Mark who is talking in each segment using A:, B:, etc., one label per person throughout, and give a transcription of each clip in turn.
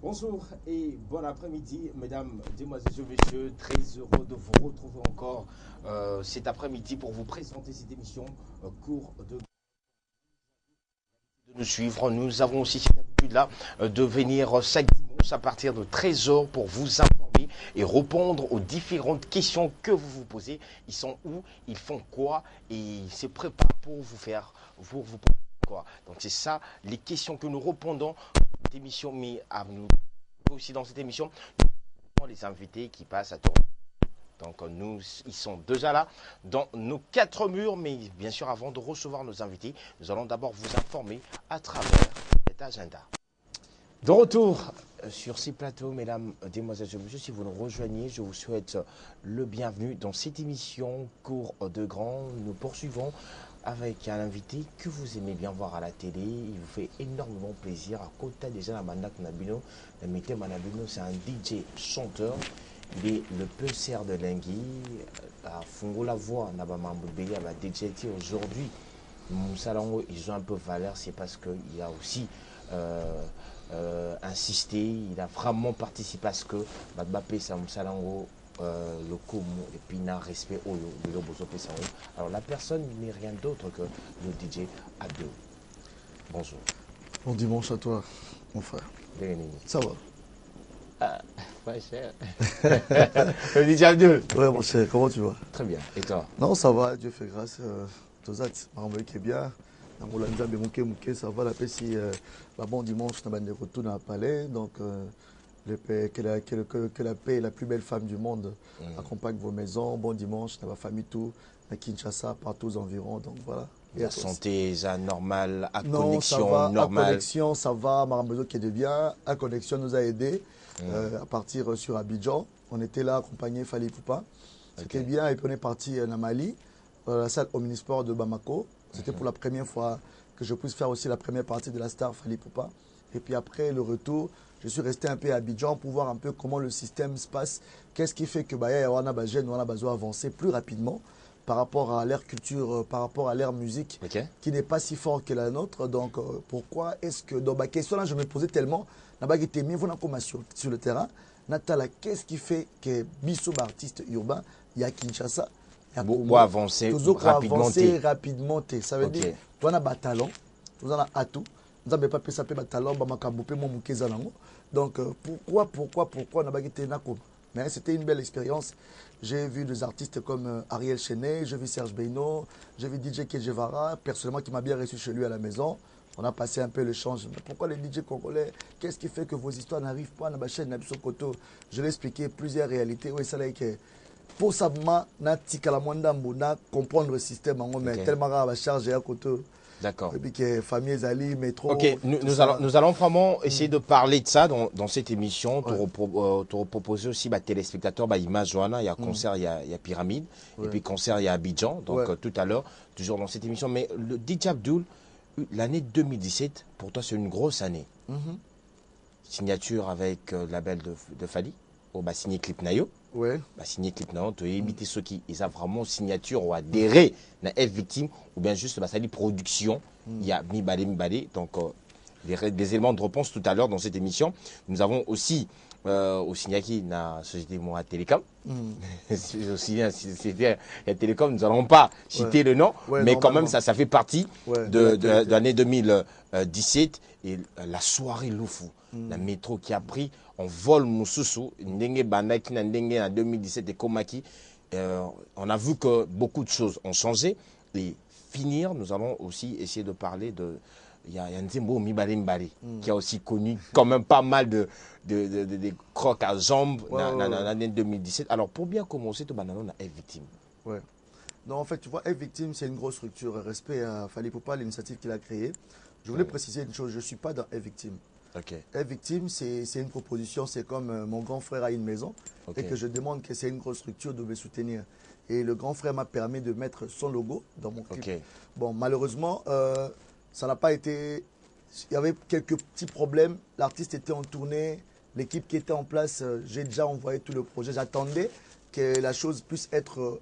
A: Bonjour et bon après-midi, mesdames, demoiselles et messieurs. Très heureux de vous retrouver encore cet après-midi pour vous présenter cette émission cours de nous suivre. Nous avons aussi cette habitude-là de venir chaque dimanche à partir de 13h pour vous informer et répondre aux différentes questions que vous vous posez. Ils sont où, ils font quoi et ils se préparent pour vous faire, pour vous quoi. Donc c'est ça les questions que nous répondons dans cette émission, mais à nous aussi dans cette émission, nous avons les invités qui passent à tour. Donc nous, ils sont déjà là dans nos quatre murs, mais bien sûr avant de recevoir nos invités, nous allons d'abord vous informer à travers cet agenda. De retour sur ces plateaux, mesdames, demoiselles et messieurs, si vous nous rejoignez, je vous souhaite le bienvenu dans cette émission Cours de Grand. Nous poursuivons avec un invité que vous aimez bien voir à la télé. Il vous fait énormément plaisir. À côté déjà la Mandak Nabino, le Mété Manabino, c'est un DJ chanteur. Il est le PC de Lingui, à Fungo la voix, Nabamamboubi, à la DJT aujourd'hui. Moussalango, ils ont un peu valeur, c'est parce qu'il a aussi insisté, il a vraiment participé à ce que Badbapé Moussalango, le Komo et puis n'a respect au Lobozo Pessango. Alors la personne n'est rien d'autre que le DJ Abdou. Bonjour.
B: Bon dimanche à toi, mon frère.
A: Bienvenue.
B: Ça va?
A: Ah, pas cher. Le DJ Abdou.
B: Ouais, mon cher, comment tu vas?
A: Très bien. Et toi?
B: Non, ça va, Dieu fait grâce. Tozat, Maramboy qui est bien. Dans mon lanza, ça va. La paix, si bon dimanche, on a des retours dans le palais. Donc, que la paix, la plus belle femme du monde, accompagne vos maisons. Bon dimanche, dans ma famille, tout, à Kinshasa, partout aux environs. Donc, voilà.
A: Et la santé, ça normale, à
B: non,
A: connexion
B: ça va,
A: normale.
B: À connexion, ça va. Maramboy qui est de bien. À connexion nous a aidés. À partir sur Abidjan. On était là accompagné Fali Poupa. C'était bien. Et puis on est parti en Mali, à la salle Omnisport de Bamako. C'était pour la première fois que je puisse faire aussi la première partie de la star Fali Poupa. Et puis après le retour, je suis resté un peu à Abidjan pour voir un peu comment le système se passe. Qu'est-ce qui fait que on a besoin d'avancer plus rapidement par rapport à l'ère culture, par rapport à l'ère musique, qui n'est pas si fort que la nôtre. Donc pourquoi est-ce que dans ma question là, je me posais tellement, sur le terrain, Natala, qu'est-ce qui fait que Bissou, artiste urbain, il y a Kinshasa,
A: pour avancer
B: rapidement. Ça veut dire, tu as un talent, tu as un atout, tu as un talent, donc pourquoi on a été Nakoma? Mais c'était une belle expérience. J'ai vu des artistes comme Ariel Chenet, j'ai vu Serge Beino, j'ai vu DJ Kejevara, personnellement qui m'a bien reçu chez lui à la maison. On a passé un peu l'échange. Pourquoi les DJ congolais? Qu'est-ce qui fait que vos histoires n'arrivent pas dans ma chaîne Nabiso Koto? Je l'ai expliqué, plusieurs réalités. Oui, ça que pour ça, comprendre le système, mais tellement rare à charge à Koto.
A: D'accord.
B: Et puis que famille Zali, métro.
A: Ok, nous allons vraiment essayer de parler de ça dans cette émission. Te proposer aussi téléspectateurs, Image Johanna, il y a concert, il y a Pyramide, et puis concert, il y a Abidjan. Donc tout à l'heure, toujours dans cette émission. Mais le DJ Abdoul, l'année 2017, pour toi, c'est une grosse année. Signature avec le label de Fali, au signé Clip Nayo.
B: Ouais.
A: Signé Clip Nayo, tu as évité ceux qui ont vraiment signature ou adhéré à F Victime, ou bien juste Sali Production, il y a Mibale. Donc, des éléments de réponse tout à l'heure dans cette émission. Nous avons aussi au Signaki, la société Moa Télécom. Aussi, c'était la Télécom, nous n'allons pas citer le nom, mais quand même, ça fait partie de l'année 2017 et la soirée Loufou, la métro qui a pris en vol Moussousou, Ndenge Bandaki, Ndenge en 2017 et Komaki. On a vu que beaucoup de choses ont changé. Et finir, nous allons aussi essayer de parler de. Il y a Nzembo Mibale qui a aussi connu quand même pas mal de crocs à jambes dans l'année 2017. Alors, pour bien commencer, tout le monde est victime.
B: Ouais. Non, en fait, tu vois, F Victime, c'est une grosse structure. Respect à Fali Poupa, l'initiative qu'il a créée. Je voulais préciser une chose, je ne suis pas dans F Victime. F Victime, c'est une proposition, c'est comme mon grand frère a une maison et que je demande que c'est une grosse structure de me soutenir. Et le grand frère m'a permis de mettre son logo dans mon clip. Bon, malheureusement, ça n'a pas été... Il y avait quelques petits problèmes. L'artiste était en tournée, l'équipe qui était en place, j'ai déjà envoyé tout le projet. J'attendais que la chose puisse être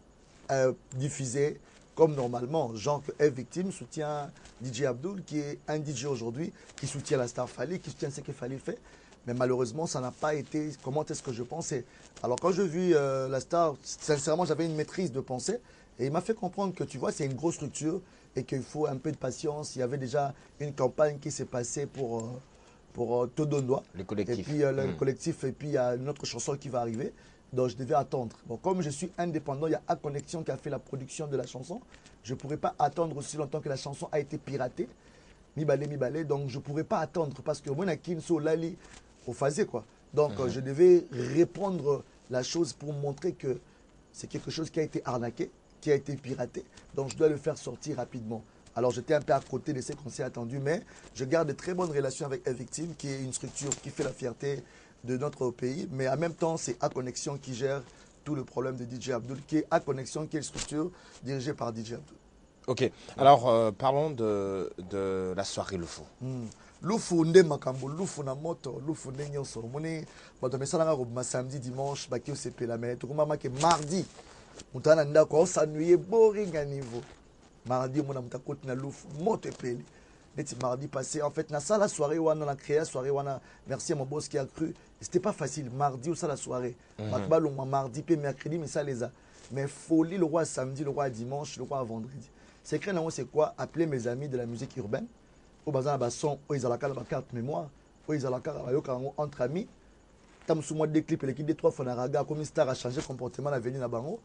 B: diffusée comme normalement. Genre que F Victime soutient DJ Abdoul, qui est un DJ aujourd'hui, qui soutient la star Fali, qui soutient ce que Fali fait. Mais malheureusement, ça n'a pas été comment est-ce que je pensais. Alors quand j'ai vu la star, sincèrement, j'avais une maîtrise de pensée. Et il m'a fait comprendre que, tu vois, c'est une grosse structure et qu'il faut un peu de patience. Il y avait déjà une campagne qui s'est passée pour Todonoa.
A: Le collectif.
B: Et puis le collectif, et puis il y a une autre chanson qui va arriver. Donc je devais attendre. Bon, comme je suis indépendant, il y a A Connexion qui a fait la production de la chanson. Je ne pourrais pas attendre aussi longtemps que la chanson a été piratée. Mi-balé. Donc je ne pourrais pas attendre parce que moi, Kinso, Lali, au phasé quoi. Donc je devais répondre la chose pour montrer que c'est quelque chose qui a été arnaqué, qui a été piraté. Donc je dois le faire sortir rapidement. Alors j'étais un peu à côté de ce qu'on s'est attendu, mais je garde de très bonnes relations avec Victime, qui est une structure qui fait la fierté de notre pays. Mais en même temps, c'est A Connexion qui gère tout le problème de DJ Abdul, qui est A Connexion, qui est une structure dirigée par DJ Abdul.
A: Ok, alors parlons de la soirée Lufu.
B: Lufu nde makambo, Lufu na moto, Lufu nde nyonso. Moni bato mesalanga ko samedi dimanche baki o sepela mais to mama ke mardi. Mutana ndako o sanuye boring à niveau. Mardi mona mutakoti na Lufu moto epeli. Neti mardi passé en fait na ça la soirée wana na créé soirée wana. Merci à mon boss qui a cru. C'était pas facile mardi ou ça la soirée. Matba long mardi puis mercredi mais ça les a. Mais folie le roi samedi, le roi dimanche, le roi vendredi. Secret non c'est quoi? Appeler mes amis de la musique urbaine. Au bazar na son, ils ont la carte mémoire, ils ont la carte entre amis. Tam sous moi des clips et l'équipe des trois fois raga comme star a changé comportement la venue na bango.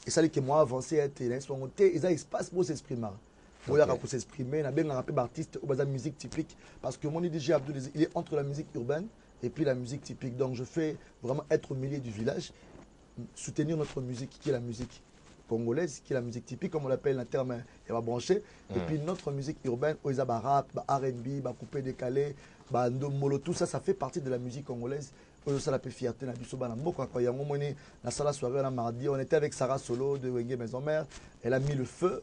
B: Et ça que moi avancé être là ils ont espace pour s'exprimer. Pour s'exprimer, na bien rappel artiste au bazar musique typique parce que mon DJ Abdul il est entre la musique urbaine et puis la musique typique. Donc je fais vraiment être au milieu du village, soutenir notre musique qui est la musique congolaise, qui est la musique typique, comme on l'appelle, le terme est branché. Et puis notre musique urbaine, Oisa rap, R&B, coupé décalé, molo, tout ça, ça fait partie de la musique congolaise. Ça la fierté, na biso bana moko kwa yango moni na sala soirée na mardi, on était avec Sarah Solo de Wenge Maison Mère, elle a mis le feu.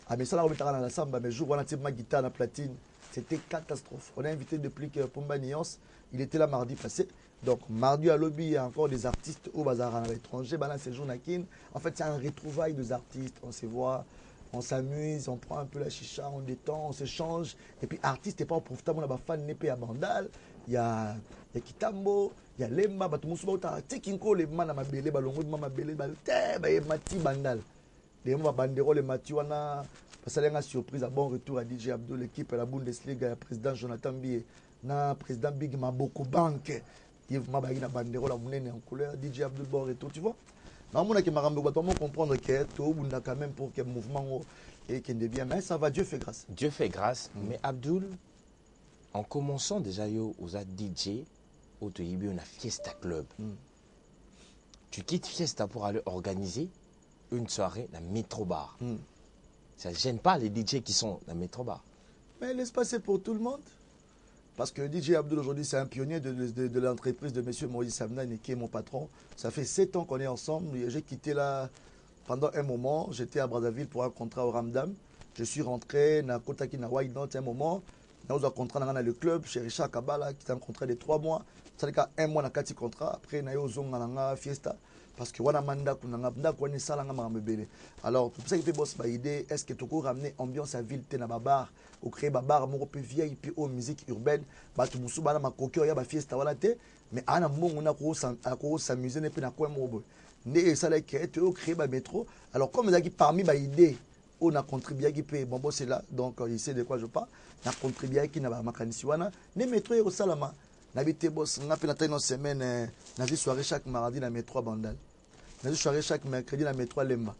B: Ah mais ça la remettra dans la samba, mais jour on a tiré ma guitare na platine, c'était catastrophe. On a invité depuis que Pomba Nuance, il était là mardi passé. Donc, mardi à lobby, il y a encore des artistes au bazar à l'étranger. Ben là, c'est Jonakin. En fait, c'est un retrouvaille des artistes. On se voit, on s'amuse, on prend un peu la chicha, on détend, on s'échange. Et puis, artiste n'est pas profitable. On a des fans népé à Bandal. Il y a Kitambo, il y a Lemba, Batumoussouba, Tekinko, les man à ma belé, Balongo, ma belé, Mati Bandal. Les gens bandérole, les Mati, on a passé une surprise à bon retour à DJ Abdul, l'équipe à la Bundesliga, le président Jonathan Bié, le président Big Maboko Bank. Yves Mabagi na bandero la monnaie en couleur, DJ Abdul Bor et tout, tu vois. Non, mon équipe Marambo, on comprendre que tout le quand même pour que le mouvement et qu'il devient, mais ça va, Dieu fait grâce.
A: Dieu fait grâce, mais Abdul, en commençant déjà aux DJ, au Toyibi, on a Fiesta Club. Tu quittes Fiesta pour aller organiser une soirée dans Métro Bar. Ça ne gêne pas les DJ qui sont dans Métro Bar.
B: Mais l'espace est pour tout le monde. Parce que DJ Abdul aujourd'hui, c'est un pionnier de l'entreprise de M. Moïse Samnan, qui est mon patron. Ça fait 7 ans qu'on est ensemble. J'ai quitté là pendant un moment. J'étais à Brazzaville pour un contrat au Ramdam. Je suis rentré à Kotaki na Wainot un moment. Nous avons un contrat dans le club chez Richard Kabala qui a un contrat de 3 mois. Ça veut dire qu'un mois, on a 4 contrats. Après, on a eu un fiesta. Parce que on a mandat qu'on a salanga mambele. Alors tout ça qui fait boss ba idée est-ce que tu peux ramener ambiance à ville te na babar ou créer babar mo pe vieille puis aux musique urbaine ba tu musu bana makokyo ya ba fiesta wala te mais ana mongo na ko s'amuser ne pe na ko mo bo ne ça là que tu créer ba métro. Alors comme ça qui parmi ba idée on a contribué qui peut bon boss c'est là donc il sait de quoi je parle. On a contribué qui na ba makanisi wana ne métro au salama. N'habitez boss, on a fait une semaine, on a soirée chaque mardi dans le métro Bandal. On a soirée chaque mercredi dans le métro Lemba.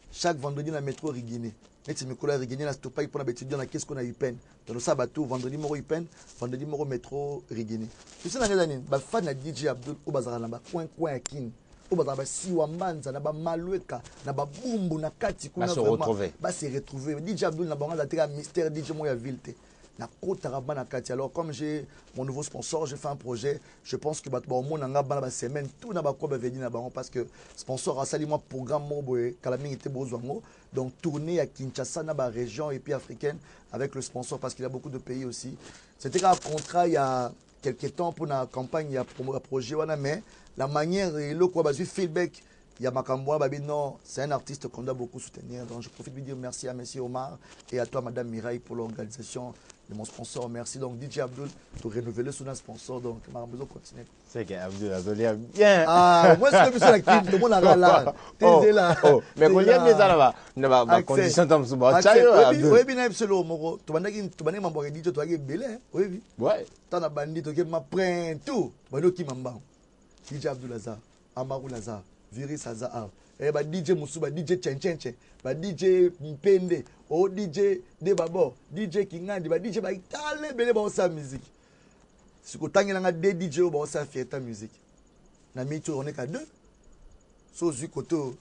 B: Chaque vendredi dans le métro Rigine. Et si je me Rigine, là, c'est pas pour étudier dans qu'est-ce qu'on a eu peine. Dans le sabbat, vendredi, moro eu peine, vendredi, moro métro Rigine. Tu sais, dans les années, les fans de DJ Abdul, au bazar, coin à kin. Au bazar, si Wambanza, na ba Malueka, na ba Bumbu, na Kati,
A: va se retrouver.
B: Va se retrouver. DJ Abdul, na ba un mystère, DJ Moya Vilte. Alors comme j'ai mon nouveau sponsor, j'ai fait un projet, je pense que au moins dans la semaine tout n'a pas quoi venir parce que sponsor a sali moi programme moboé Kalaming était besoin donc tourner à Kinshasa dans la région et puis africaine avec le sponsor parce qu'il y a beaucoup de pays aussi. C'était un contrat il y a quelques temps pour la campagne il y a un projet mais la manière et le quoi feedback Il y a Makamboa, Babi, non, c'est un artiste qu'on doit beaucoup soutenir. Donc je profite de dire merci à M. Omar et à toi, Madame Mireille, pour l'organisation de mon sponsor. Merci donc DJ Abdul pour renouveler son sponsor. Donc, ma besoin de continuer.
A: C'est qu'Abdul a bien.
B: Ah, moi, c'est comme ça, tout le monde a là.
A: T'es là. Mais quand il y a ça là-bas, ma condition dans ce bas.
B: Oui, bien, c'est l'eau, Moro. Tu vas dire, m'en boire, tu vas dire, belé. Oui, oui.
A: Ouais.
B: Tu as bandit, tu vas prendre tout. Bano qui m'en DJ Abdul Lazar, Amarou Lazar. Viris Hazard, ba DJ Moussouba, DJ Tchenchenche, ba DJ Mpende, o DJ Debabo, DJ Kingandi, ba DJ ba itale bele ba osa musique. Si ko tangi nga de DJ ba osa fiesta musique. Na mito on est qu'à deux. So zu koto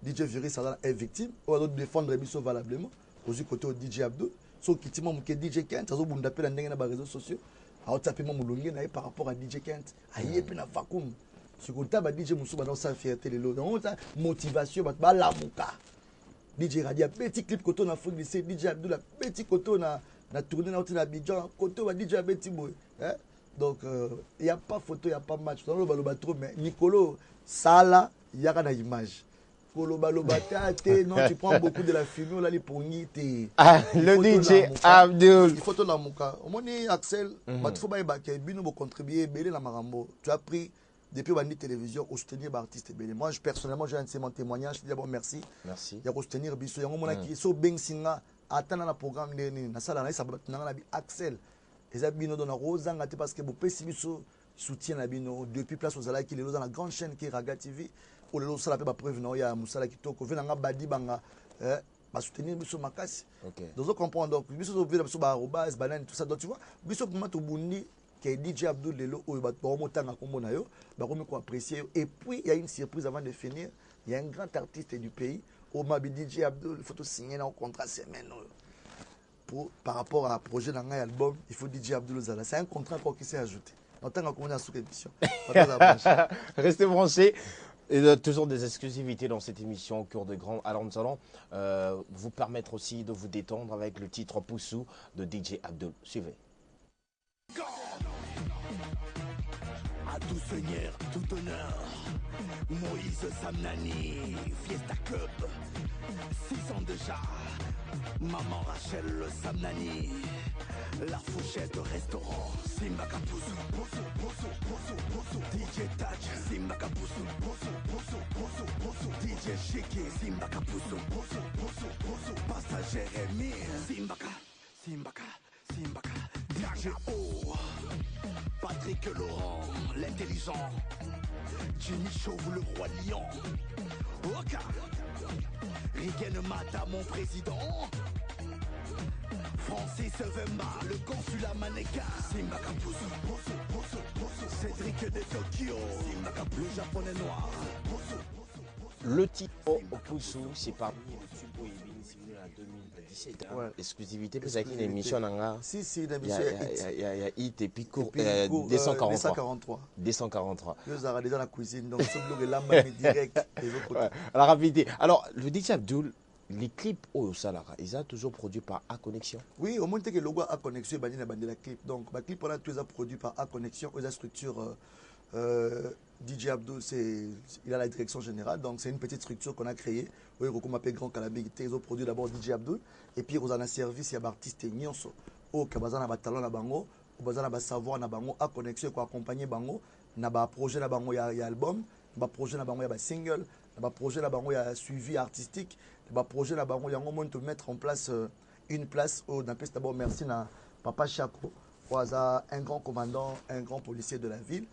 B: DJ Viris Hazard est victime, on va défendre biso valablement. Au zu koto DJ Abdou, so kitima muke DJ Kent, azo bunda pe la ndenge na ba réseaux sociaux. A tapé mo mulongi na par rapport à DJ Kent, aye pe na vacuum. Si vous avez DJ Moussou, dans sa fierté, dans sa motivation, la mouka. DJ Radia, petit clip côté en Afrique du Sud, DJ Abdullah, petit côté na tourné dans Abidjan, côté DJ Abeti Boy. Donc, il n'y a pas photo, il n'y a pas match. Dans le balobatro, mais Nicolo, ça là, il y a une image. Non, tu prends beaucoup de la fumée, on a les poignées.
A: Le DJ Abdul.
B: Il faut tout la mouka. Au moins, Axel, il faut contribuer, tu as pris. Depuis la télévision, au soutenir l'artiste. Moi, personnellement, j'ai un de mon témoignage. Je dis d'abord merci.
A: Merci.
B: Il y a soutenir Bissou. Il y a un moment qui est so bien singa. Attends dans le programme. Na sala na isa na Axel. Les abino dans la rose parce que vous pesi Bissou soutient la bino depuis place aux ala qui les dans la grande chaîne qui est Raga TV. Ou les autres ça la preuve non il y a Moussala qui toko venanga badi banga ba soutenir Bissou makasi. Donc vous comprenez donc Bissou veut Bissou ba arobase banane tout ça donc tu vois Bissou pour to bundi que DJ Abdul Lelo ou apprécier. Et puis il y a une surprise avant de finir. Il y a un grand artiste du pays, Omabi DJ Abdul, il faut signer un contrat semaine. Par rapport à un projet d'un album, il faut DJ Abdul Zala. C'est un contrat qui s'est ajouté. En tant qu'on est à sous-émission.
A: Restez branchés. Et toujours des exclusivités dans cette émission au cœur de Grand Alain Salon. Vous permettre aussi de vous détendre avec le titre Poussou de DJ Abdul. Suivez.
C: À tout seigneur, tout honneur, Moïse Samnani, Fiesta Club, 6 ans déjà, Maman Rachel le Samnani, La Fourchette restaurant, Simbaka Poussou, Poussou, Poussou, Poussou, Poussou, DJ Touch, Simbaka Poussou, Poussou, Poussou, Poussou, Poussou, DJ Shiki, Simbaka Poussou, Poussou, Poussou, Poussou, Pasteur Jérémy, Simbaka, Simbaka, Simbaka, DJ O. Patrick Laurent, l'intelligent, Jimmy Chauve, le roi lion, Oka, Rigen Mata, mon président, Francis Vemba, le consulat mannequin, Simbaka Poussou, Poussou, Poussou, Poussou, Cédric de Tokyo, Simbaka le japonais noir, Poussou.
A: Le titre Poussou, c'est parmi les tubes bénéficiés en 2017. Ouais. Exclusivité, parce qu'il y a une émission.
B: Si, une émission.
A: Il y a IT et puis 243. 243.
B: Nous avons déjà la cuisine, donc ce blog est là, direct.
A: La rapidité. Alors, le DJ Abdul, les clips au Salara, ils ont toujours produit par A Connexion.
B: Oui, au moins que le logo A Connexion est bandé la clip. Donc, le clip, on a toujours produit par A Connexion, aux structures. DJ Abdul, il a la direction générale, donc c'est une petite structure qu'on a créée. Oui, on appelle Grand Calabé, ils ont produit d'abord DJ Abdul, et puis on a un service, il y a l'artiste Nyonso, au Kabazan a talent na bango, au Bazan a savoir na bango, à connexion pour accompagner bango, na ba projet na bango, il y a album, na projet na bango, il y a single, na projet na bango, il y a suivi artistique, na projet na bango, il y a un moment de mettre en place une place, où on appelle d'abord merci na Papa Chako, un grand commandant, un grand policier de la ville.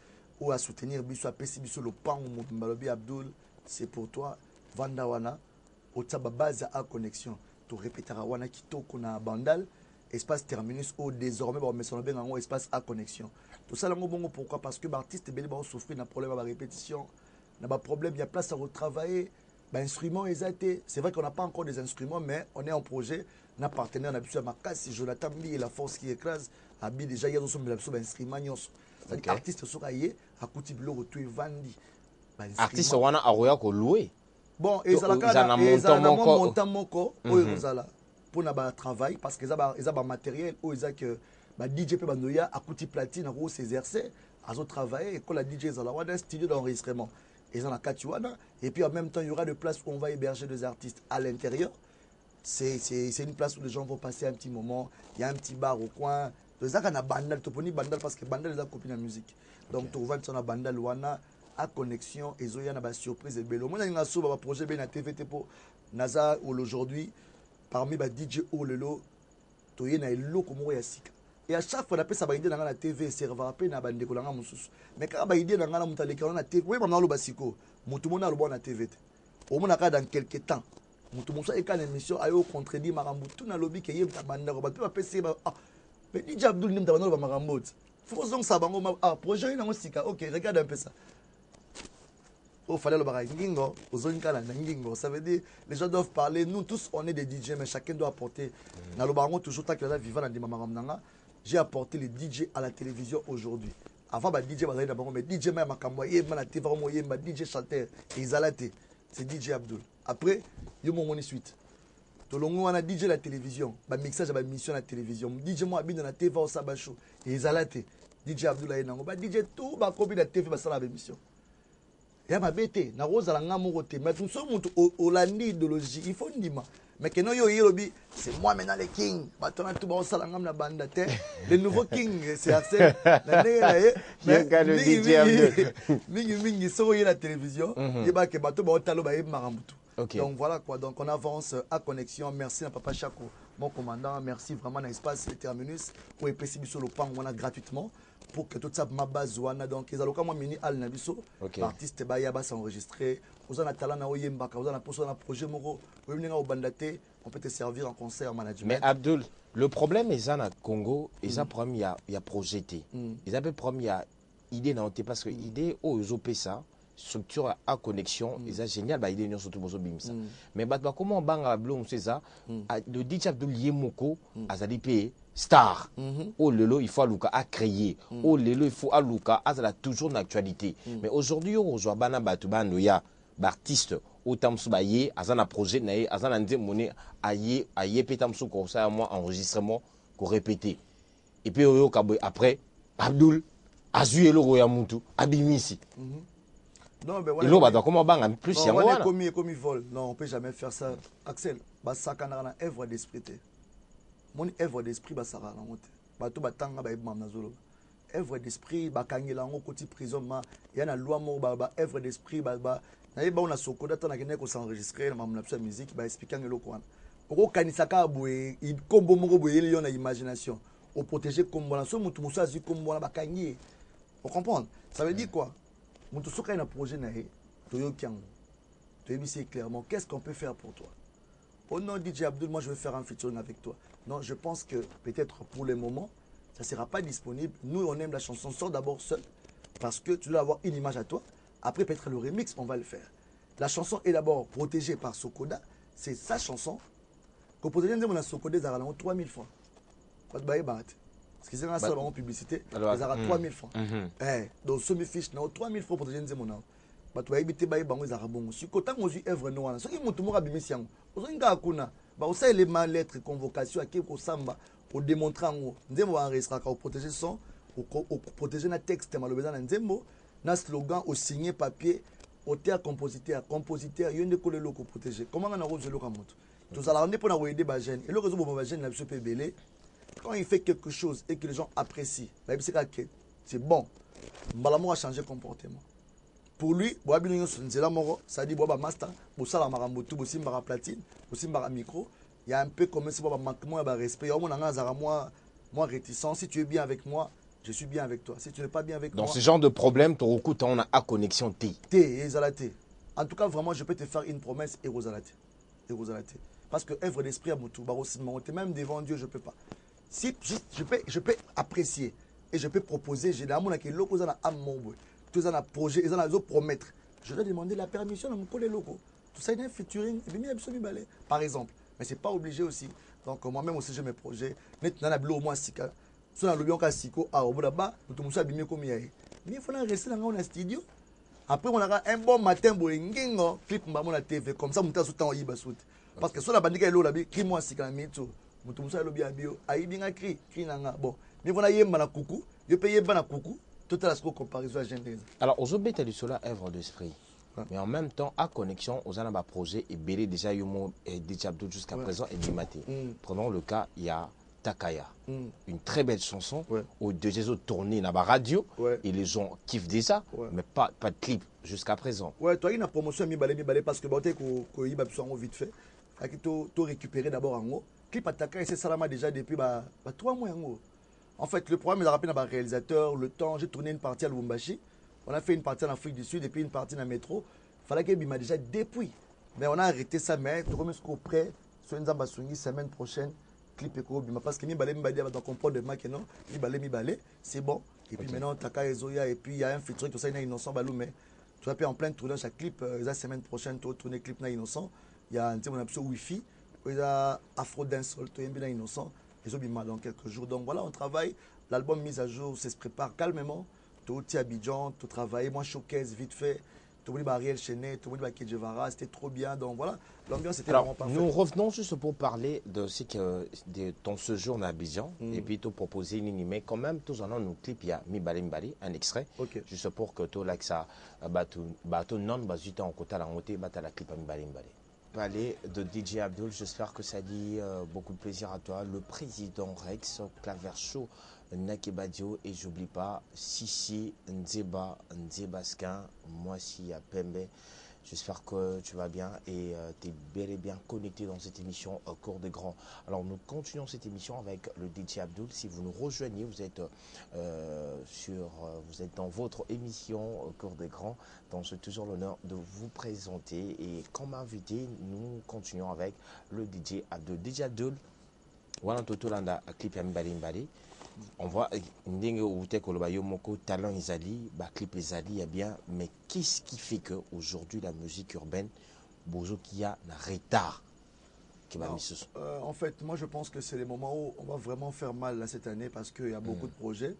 B: Ou à soutenir Bissou, à Pessi Bissou, le pan, Malobi Abdul, c'est pour toi, Vandawana, au Taba base à connexion. Tu répéteras Wana Kito, qu'on a Bandal, espace terminus, ou désormais, on met son bien en espace à connexion. Tout ça, pourquoi? Parce que l'artiste est souffrir d'un problème à la répétition, n'a pas de problème, il y a place à retravailler. Instruments, c'est vrai qu'on n'a pas encore des instruments, mais on est en projet, on a partenaire, on a besoin de ma casse, Jonathan Lee et la force qui écrase, Abi déjà, il y a des instruments. Okay. Artiste sokaye akuti biloko tu evandi
A: artiste wana aroya ko louer
B: bon ezalaka montant moko oyo ezala pona ba travail parce que eza ba matériel oyo eza que ba DJ pe bandoya akuti platine ko s'exercer azo travailler ko la DJ ezala wana studio d'enregistrement ils ont la Katiwana. Et puis en même temps, il y aura des places où on va héberger des artistes à l'intérieur. C'est une place où les gens vont passer un petit moment. Il y a un petit bar au coin. Les gens ont bandal, bandal parce que bandal, ils ont copie de la musique. Donc, tu vois, tu as bandal, wana, à connexion, et il y a une surprise et belle. Moi, j'ai un projet bien à TVT pour NASA aujourd'hui. Parmi les DJ Olelo, tu as un loco comme Sika. Et à chaque fois, on appelle ça une idée dans la TV, serveur appelle na bande ko langa mususu. Mais quand ba idée dans la mutale ko na TV, oui maman lo basiko, mutu mona lo na TV. Au mona ka dans quelques temps. Mutu musa e kan émission ayo contredit marambo tout na lobby ke yeba bande ko ba pe apesi ba ah. Mais DJ Abdul nim tabano ba marambo. Faut donc ça bango ah projet na musika. OK, regarde un peu ça. Oh, fallait le barrage ngingo, ngingo. Ça veut dire les gens doivent parler. Nous tous on est des DJ, mais chacun doit apporter. Dans le barango toujours tant que là vivant dans des mamaramnanga. J'ai apporté les DJ à la télévision aujourd'hui. Avant, DJ, mais DJ, DJ chanteur, c'est DJ Abdul. Après, il y a mon suite. On a DJ à la télévision, mixage à la mission à la télévision. DJ moi dans la TV au Sabachou, DJ Abdul DJ tout, copie de la TV dans la mission. Il y a ma bête, na rose à la ngamote, mais tout ça, au landi idéologie, il faut dire. Mais que non, c'est moi maintenant le king. Maintenant, tout le monde s'alangam la bande. Le nouveau king, c'est Arsène. Mais mingi sur la télévision. Il y a que bateau talo ba marambutu. Donc voilà quoi. Donc on avance à connexion. Merci à Papa Chako, mon commandant. Merci vraiment à l'espace terminus pour épicier sur le pan gratuitement. Pour que tout ça ma base wana donc ils alloka moi mini al nabiso artiste ba yaba s'enregistrer vous en talent na oyemba vous en poso na projet moko venir au bandate on peut te servir en concert management.
A: Mais Abdul, le problème est ça na Congo et ça problème il y a projeté ils avaient promis il y a idée na parce que idée aux ça structure à connexion et ça génial bah idée surtout bozo bimisa mais bah comment banga blom c'est ça le DJ Abdul Yemoko azali payé star. Oh lelo il faut aluka à créer. Oh lelo il faut aluka à toujours une actualité. Mais aujourd'hui on rejoint bana batu bando ya artiste autant subaye azana projet nae azana nze moné aye petamsu comme ça moi enregistrement ko répéter. Et puis après Abdul azuelo ya muntu abimisi.
B: Non, mais
A: voilà. Et là, comment bang plus
B: il y a comme il vole. Non, on peut jamais faire ça. Axel, bah ça quand on a œuvre d'esprit. Mon œuvre d'esprit bah ça va la honte. Bah tout batanga bah ibam nazolo. Œuvre d'esprit bah kangela ngo côté prison ma il y a na loi mo bah œuvre d'esprit bah na yeba on a sokoda tana kene ko s'enregistrer na mamna psa musique bah expliquer ngelo ko wana. Oko kanisaka boye il kombo moko boye il y a imagination. Au protéger comme voilà so mutu musa azu comme voilà bah kangi. Vous comprenez? Ça veut dire quoi? Mutu soka na projet na he toyo kyango. Tu sais clairement qu'est-ce qu'on peut faire pour toi? Oh non, DJ Abdul, moi je veux faire un featuring avec toi. Non, je pense que peut-être pour le moment, ça ne sera pas disponible. Nous, on aime la chanson, sort d'abord seul, parce que tu dois avoir une image à toi. Après, peut-être le remix, on va le faire. La chanson est d'abord protégée par Sokoda. C'est sa chanson. Quand protégée, on a Sokoda, ils ont 3000 francs. Parce que c'est un seul en publicité, ils ont 3000 francs. Donc, ce fiche, ils ont 3000 francs pour protéger les gens. Bah tu vas éviter bah ils ont bon. Si quand on joue œuvre noire, ce qui monte moi abimisian. Vous avez un kuna. Bah vous savez les mal lettres convocation à qui ko samba au démontrer en nzembo enregistrer pour protéger son au protéger na texte malobeza na nzembo na slogan au signer papier auteur compositeur yende ko le loko protéger. Comment on a rose le kamoto. Tout ça là on est pour na aider ba jeune. Et le réseau ba jeune na biso pe belé. Quand il fait quelque chose et que les gens apprécient, bah c'est bon. Mbalamu a changé comportement. Pour lui, ça dit master, platine, micro. Il y a un peu comme si manquement de respect. Moi réticent. Si tu es bien avec moi, je suis bien avec toi. Si tu n'es pas bien avec moi.
A: Dans ce genre de problème, on a à connexion T.
B: En tout cas, vraiment, je peux te faire une promesse et Rosalate. Parce que œuvre d'esprit à Moutou, même devant Dieu, je ne peux pas. Si je peux apprécier et je peux proposer, j'ai d'amour qui est loco dans mon tous un projet, ils ont promettre. Je dois demander la permission de mon collègue locaux. Tout ça, il y a un featuring, par exemple. Mais ce n'est pas obligé aussi. Donc, moi-même aussi, j'ai mes projets. Maintenant, il y a au moins 6 cas. Si on a le bien Siko, à Oboda, nous sommes abîmés comme il y a. Mais il faut rester dans un studio. Après, on a un bon matin, on clip la TV. Comme ça, on a tout le temps au parce que si on a bandé, il y a crie-moi si quand même. Nous sommes bien bio. Aïe, bien cri nanga. Bon. Mais on a yéma coucou. Je paye yéma coucou. Tout à la comparaison à Genèse.
A: Alors, aux obétés du solar œuvre d'esprit. Mais en même temps, à connexion, aux un projet et Bélé déjà Yomo et DJ Abdul jusqu'à présent et Dimate. Prenons le cas, il y a Takaya, une très belle chanson où deux autres tournées dans la radio et les gens kiffent déjà, mais pas de clip jusqu'à présent.
B: Ouais, toi, il y a une promotion mi balé parce que tu as besoin vite fait. Tu as récupéré d'abord en haut. Clip à Takaya, c'est ça déjà depuis 3 mois en haut. En fait, le problème, il a rappelé dans le réalisateur, le temps, j'ai tourné une partie à Lubumbashi. On a fait une partie en Afrique du Sud et puis une partie dans le métro. Il fallait qu'il m'a déjà depuis. Mais on a arrêté ça, mais tout comme ce prêt, sur une Zambasungi, semaine prochaine, clip et bima parce que mi balé va comprendre de que non, mi balé, c'est bon. Et puis maintenant, Taka et Zoya, et puis il y a un featuring, tout ça, il y a Innocent Balou, mais tu vas en plein tournage chaque clip, la semaine prochaine, tu vas tourner clip na Innocent. Il y a un option Wi-Fi, il y a Afro Dancehall, tu as Innocent, ils ont bima dans quelques jours. Donc voilà, on travaille. L'album mise à jour, ça se prépare calmement. Tout à Abidjan, tout travailler. Moi, showcase vite fait. Tout le monde Ariel Chenet, tout le monde Kedjevara, c'était trop bien. Donc voilà, l'ambiance était vraiment parfaite.
A: Nous revenons juste pour parler de ton séjour à Abidjan et puis te proposer une mais quand même, tous en nous clip, il y a Mbali, un extrait. Juste pour que tout là, que ça, bateau non, en côté à la montée, la clip à Mbali. Parler de DJ Abdul, j'espère que ça dit beaucoup de plaisir à toi. Le président Rex, Claver Show, Nakebadio, et j'oublie pas Sissi, Nzebaskin, Moissi à Pembe. J'espère que tu vas bien et tu es bel et bien connecté dans cette émission au cours des grands. Alors nous continuons cette émission avec le DJ Abdul. Si vous nous rejoignez, vous êtes dans votre émission au cours des grands. Donc j'ai toujours l'honneur de vous présenter et comme invité, nous continuons avec le DJ Abdul. DJ Abdul, voilà tout landa clip Mbali. On voit talent Izali, clip Izali, il bien, mais qu'est-ce qui fait qu'aujourd'hui la musique urbaine, Bozo qui a un retard qui va mis
B: en fait, moi je pense que c'est les moments où on va vraiment faire mal là, cette année parce qu'il y a beaucoup de projets.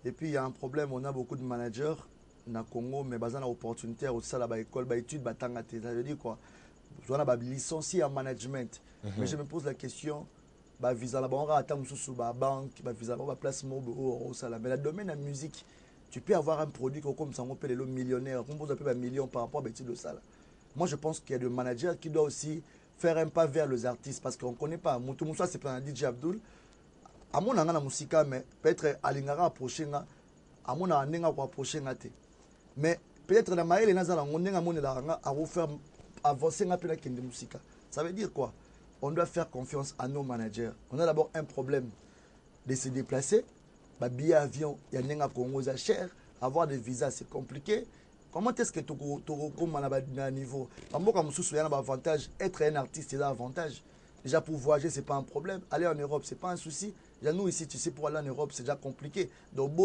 B: Et puis il y a un problème, on a beaucoup de managers na Congo, mais basé sur l'opportunité, au sein de l'école, études, ça veut dire quoi? On a licencié en management. Mais je me pose la question. Visa la banque, banque, visa la place mobile, mais le domaine de la musique, tu peux avoir un produit comme ça, on peut le millionnaire, on peut appeler un million par rapport à de ça. Moi, je pense qu'il y a des managers qui doivent aussi faire un pas vers les artistes parce qu'on ne connaît pas. Moussa, c'est pas un DJ Abdul. À mon avis, la musique, mais peut-être Alingara approché, à mon avis, approché. Mais peut-être la maille, on a faire avancer un peu la musique. Ça veut dire quoi? On doit faire confiance à nos managers. On a d'abord un problème de se déplacer. Billet avion, il y a un Congo cher. Avoir des visas, c'est compliqué. Comment est-ce que tu as un niveau? Il y a un avantage. Être un artiste, c'est un avantage. Déjà, pour voyager, ce n'est pas un problème. Aller en Europe, ce n'est pas un souci. Déjà, nous, ici, tu sais, pour aller en Europe, c'est déjà compliqué. Donc, il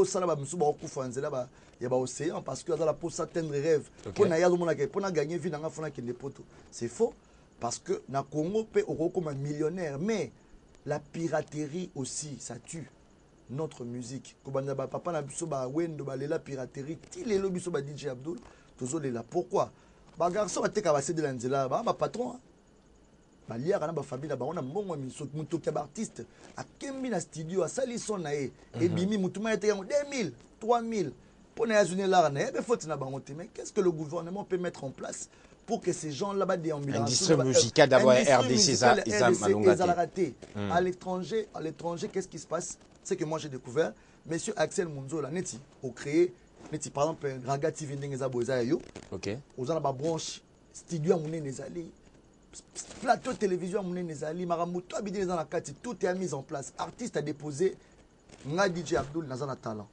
B: y a l'océan parce que pour atteindre les rêves, pour gagner vie, c'est faux. Parce que na Congo peut comme un millionnaire, mais la piraterie aussi, ça tue notre musique. Papa na biso ba wendo ba la piraterie, ti le biso ba DJ Abdul, toujours là. Pourquoi? Ba garçon te ka ba céder la nzela, ba patron. Ba liara na ba famille na ba on a mbongo miso muto ki ba artiste, a kembi na studio, a sali son na e bimi mutuma ete 2000, 3000. Pour na yazune la na e be faute na bango te, mais qu'est-ce que le gouvernement peut mettre en place pour que ces gens-là déambulent.
A: Industrie musicale d'abord RDC,
B: à l'étranger, qu'est-ce qui se passe? C'est que moi j'ai découvert, monsieur Axel Munzo, là, neti, au créé, neti, par exemple, Raga TV Ndengeza Boza yo, aux ans branche, studio à Mouné Nezali, plateau télévision à Mouné Nezali, Maramuto habité dans la carte, tout est mis en place. Artiste a déposé, nga DJ Abdul Nazana Talent,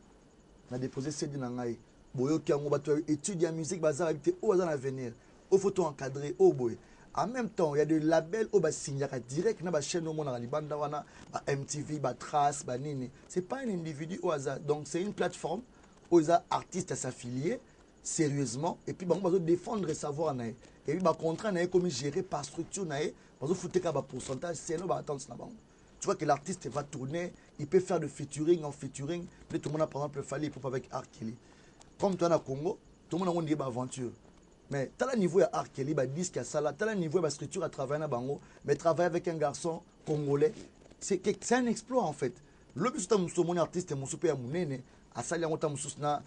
B: a déposé CD Nangaï, Boyo Kiango, étudier la musique, bazar habité au à venir. Au photo encadré au boy. En même temps, il y a des labels au bas signer direct na ba chaîne au monde Banda wana, ba MTV, ba Trace, ba Nini. C'est pas un individu au hasard. Donc c'est une plateforme où les artistes s'affilier sérieusement et puis on va défendre savoir naé. Et puis ba contrat naé comme géré par structure naé, on va foutre ka ba pourcentage, c'est no ba attendre là-bas. Tu vois que l'artiste va tourner, il peut faire de featuring en featuring. Tout le monde a par exemple fallu pour avec Art Kelly. Comme toi na Congo, tout le monde a une aventure. Mais tu as le niveau de Art Kelly, disque à ça, tu as le niveau de structure à travailler dans Bango, mais travailler avec un garçon congolais, c'est un exploit en fait. Le but de mon artiste, mon super mounene, à ça, il y a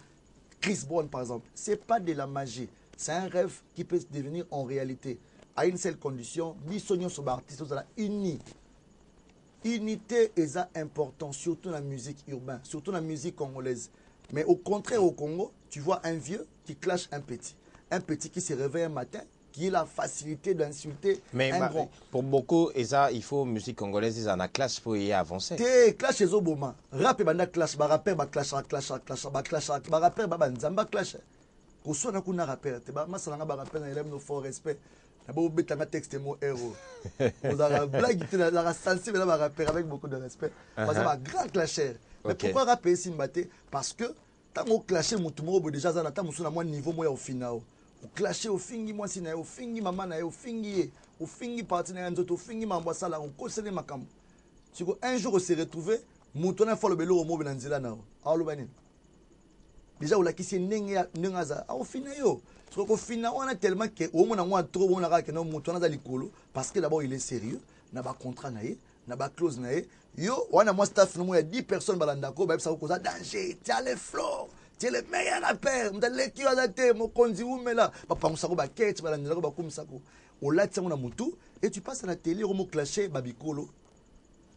B: Chris Brown par exemple. Ce n'est pas de la magie. c'est un rêve qui peut devenir en réalité. À une seule condition, bisogno sur l'artiste, vous uni. Unité est important, surtout dans la musique urbaine, surtout dans la musique congolaise. Mais au contraire, au Congo, tu vois un vieux qui clash un petit. Un petit qui se réveille un matin, qui a la facilité d'insulter un grand.
A: Pour beaucoup, il faut musique congolaise, ils en a clash pour y avancer.
B: Te clash les oboma. Rap et banda clash, ba rapper ba clash, ba rapper ba nzamba clash. Ko so na kuna rapper, te ba masala ba rapper na élève no fort respect. Na ba obeta na texte mo héros. Vous avez blague te la sensible na ba rapper avec beaucoup de respect. Parce que ba grand clasher. Mais pourquoi rapper si mbaté? Parce que tant on clasher mutu mo déjà za na ta musu na moi niveau mo au final. Au clasher au fingi moi si na au fingi maman na au fingi parti na nzoto au fingi mambo sala on kosele makambo. Si un jour on s'est retrouvé, mutu na follow belo mo benanzela na. Alo bani. Déjà on l'a qui c'est nengaza. Au final yo. Parce qu'au final on a tellement que au moins on a trop on a que non mutu na za likolo parce que d'abord il est sérieux, na ba contrat na ye, na ba clause na ye. Yo, on a moi staff, il y a 10 personnes dans l'andako, ça va causer danger, tu as les fleurs, tu es le meilleur rappeur, tu as l'équipe à la tête, mon conduit, mais là, papa, on s'en va quête, tu vas la comme ça. On l'a dit, on a moutou, et tu passes à la télé, on m'a clashé, babicolo,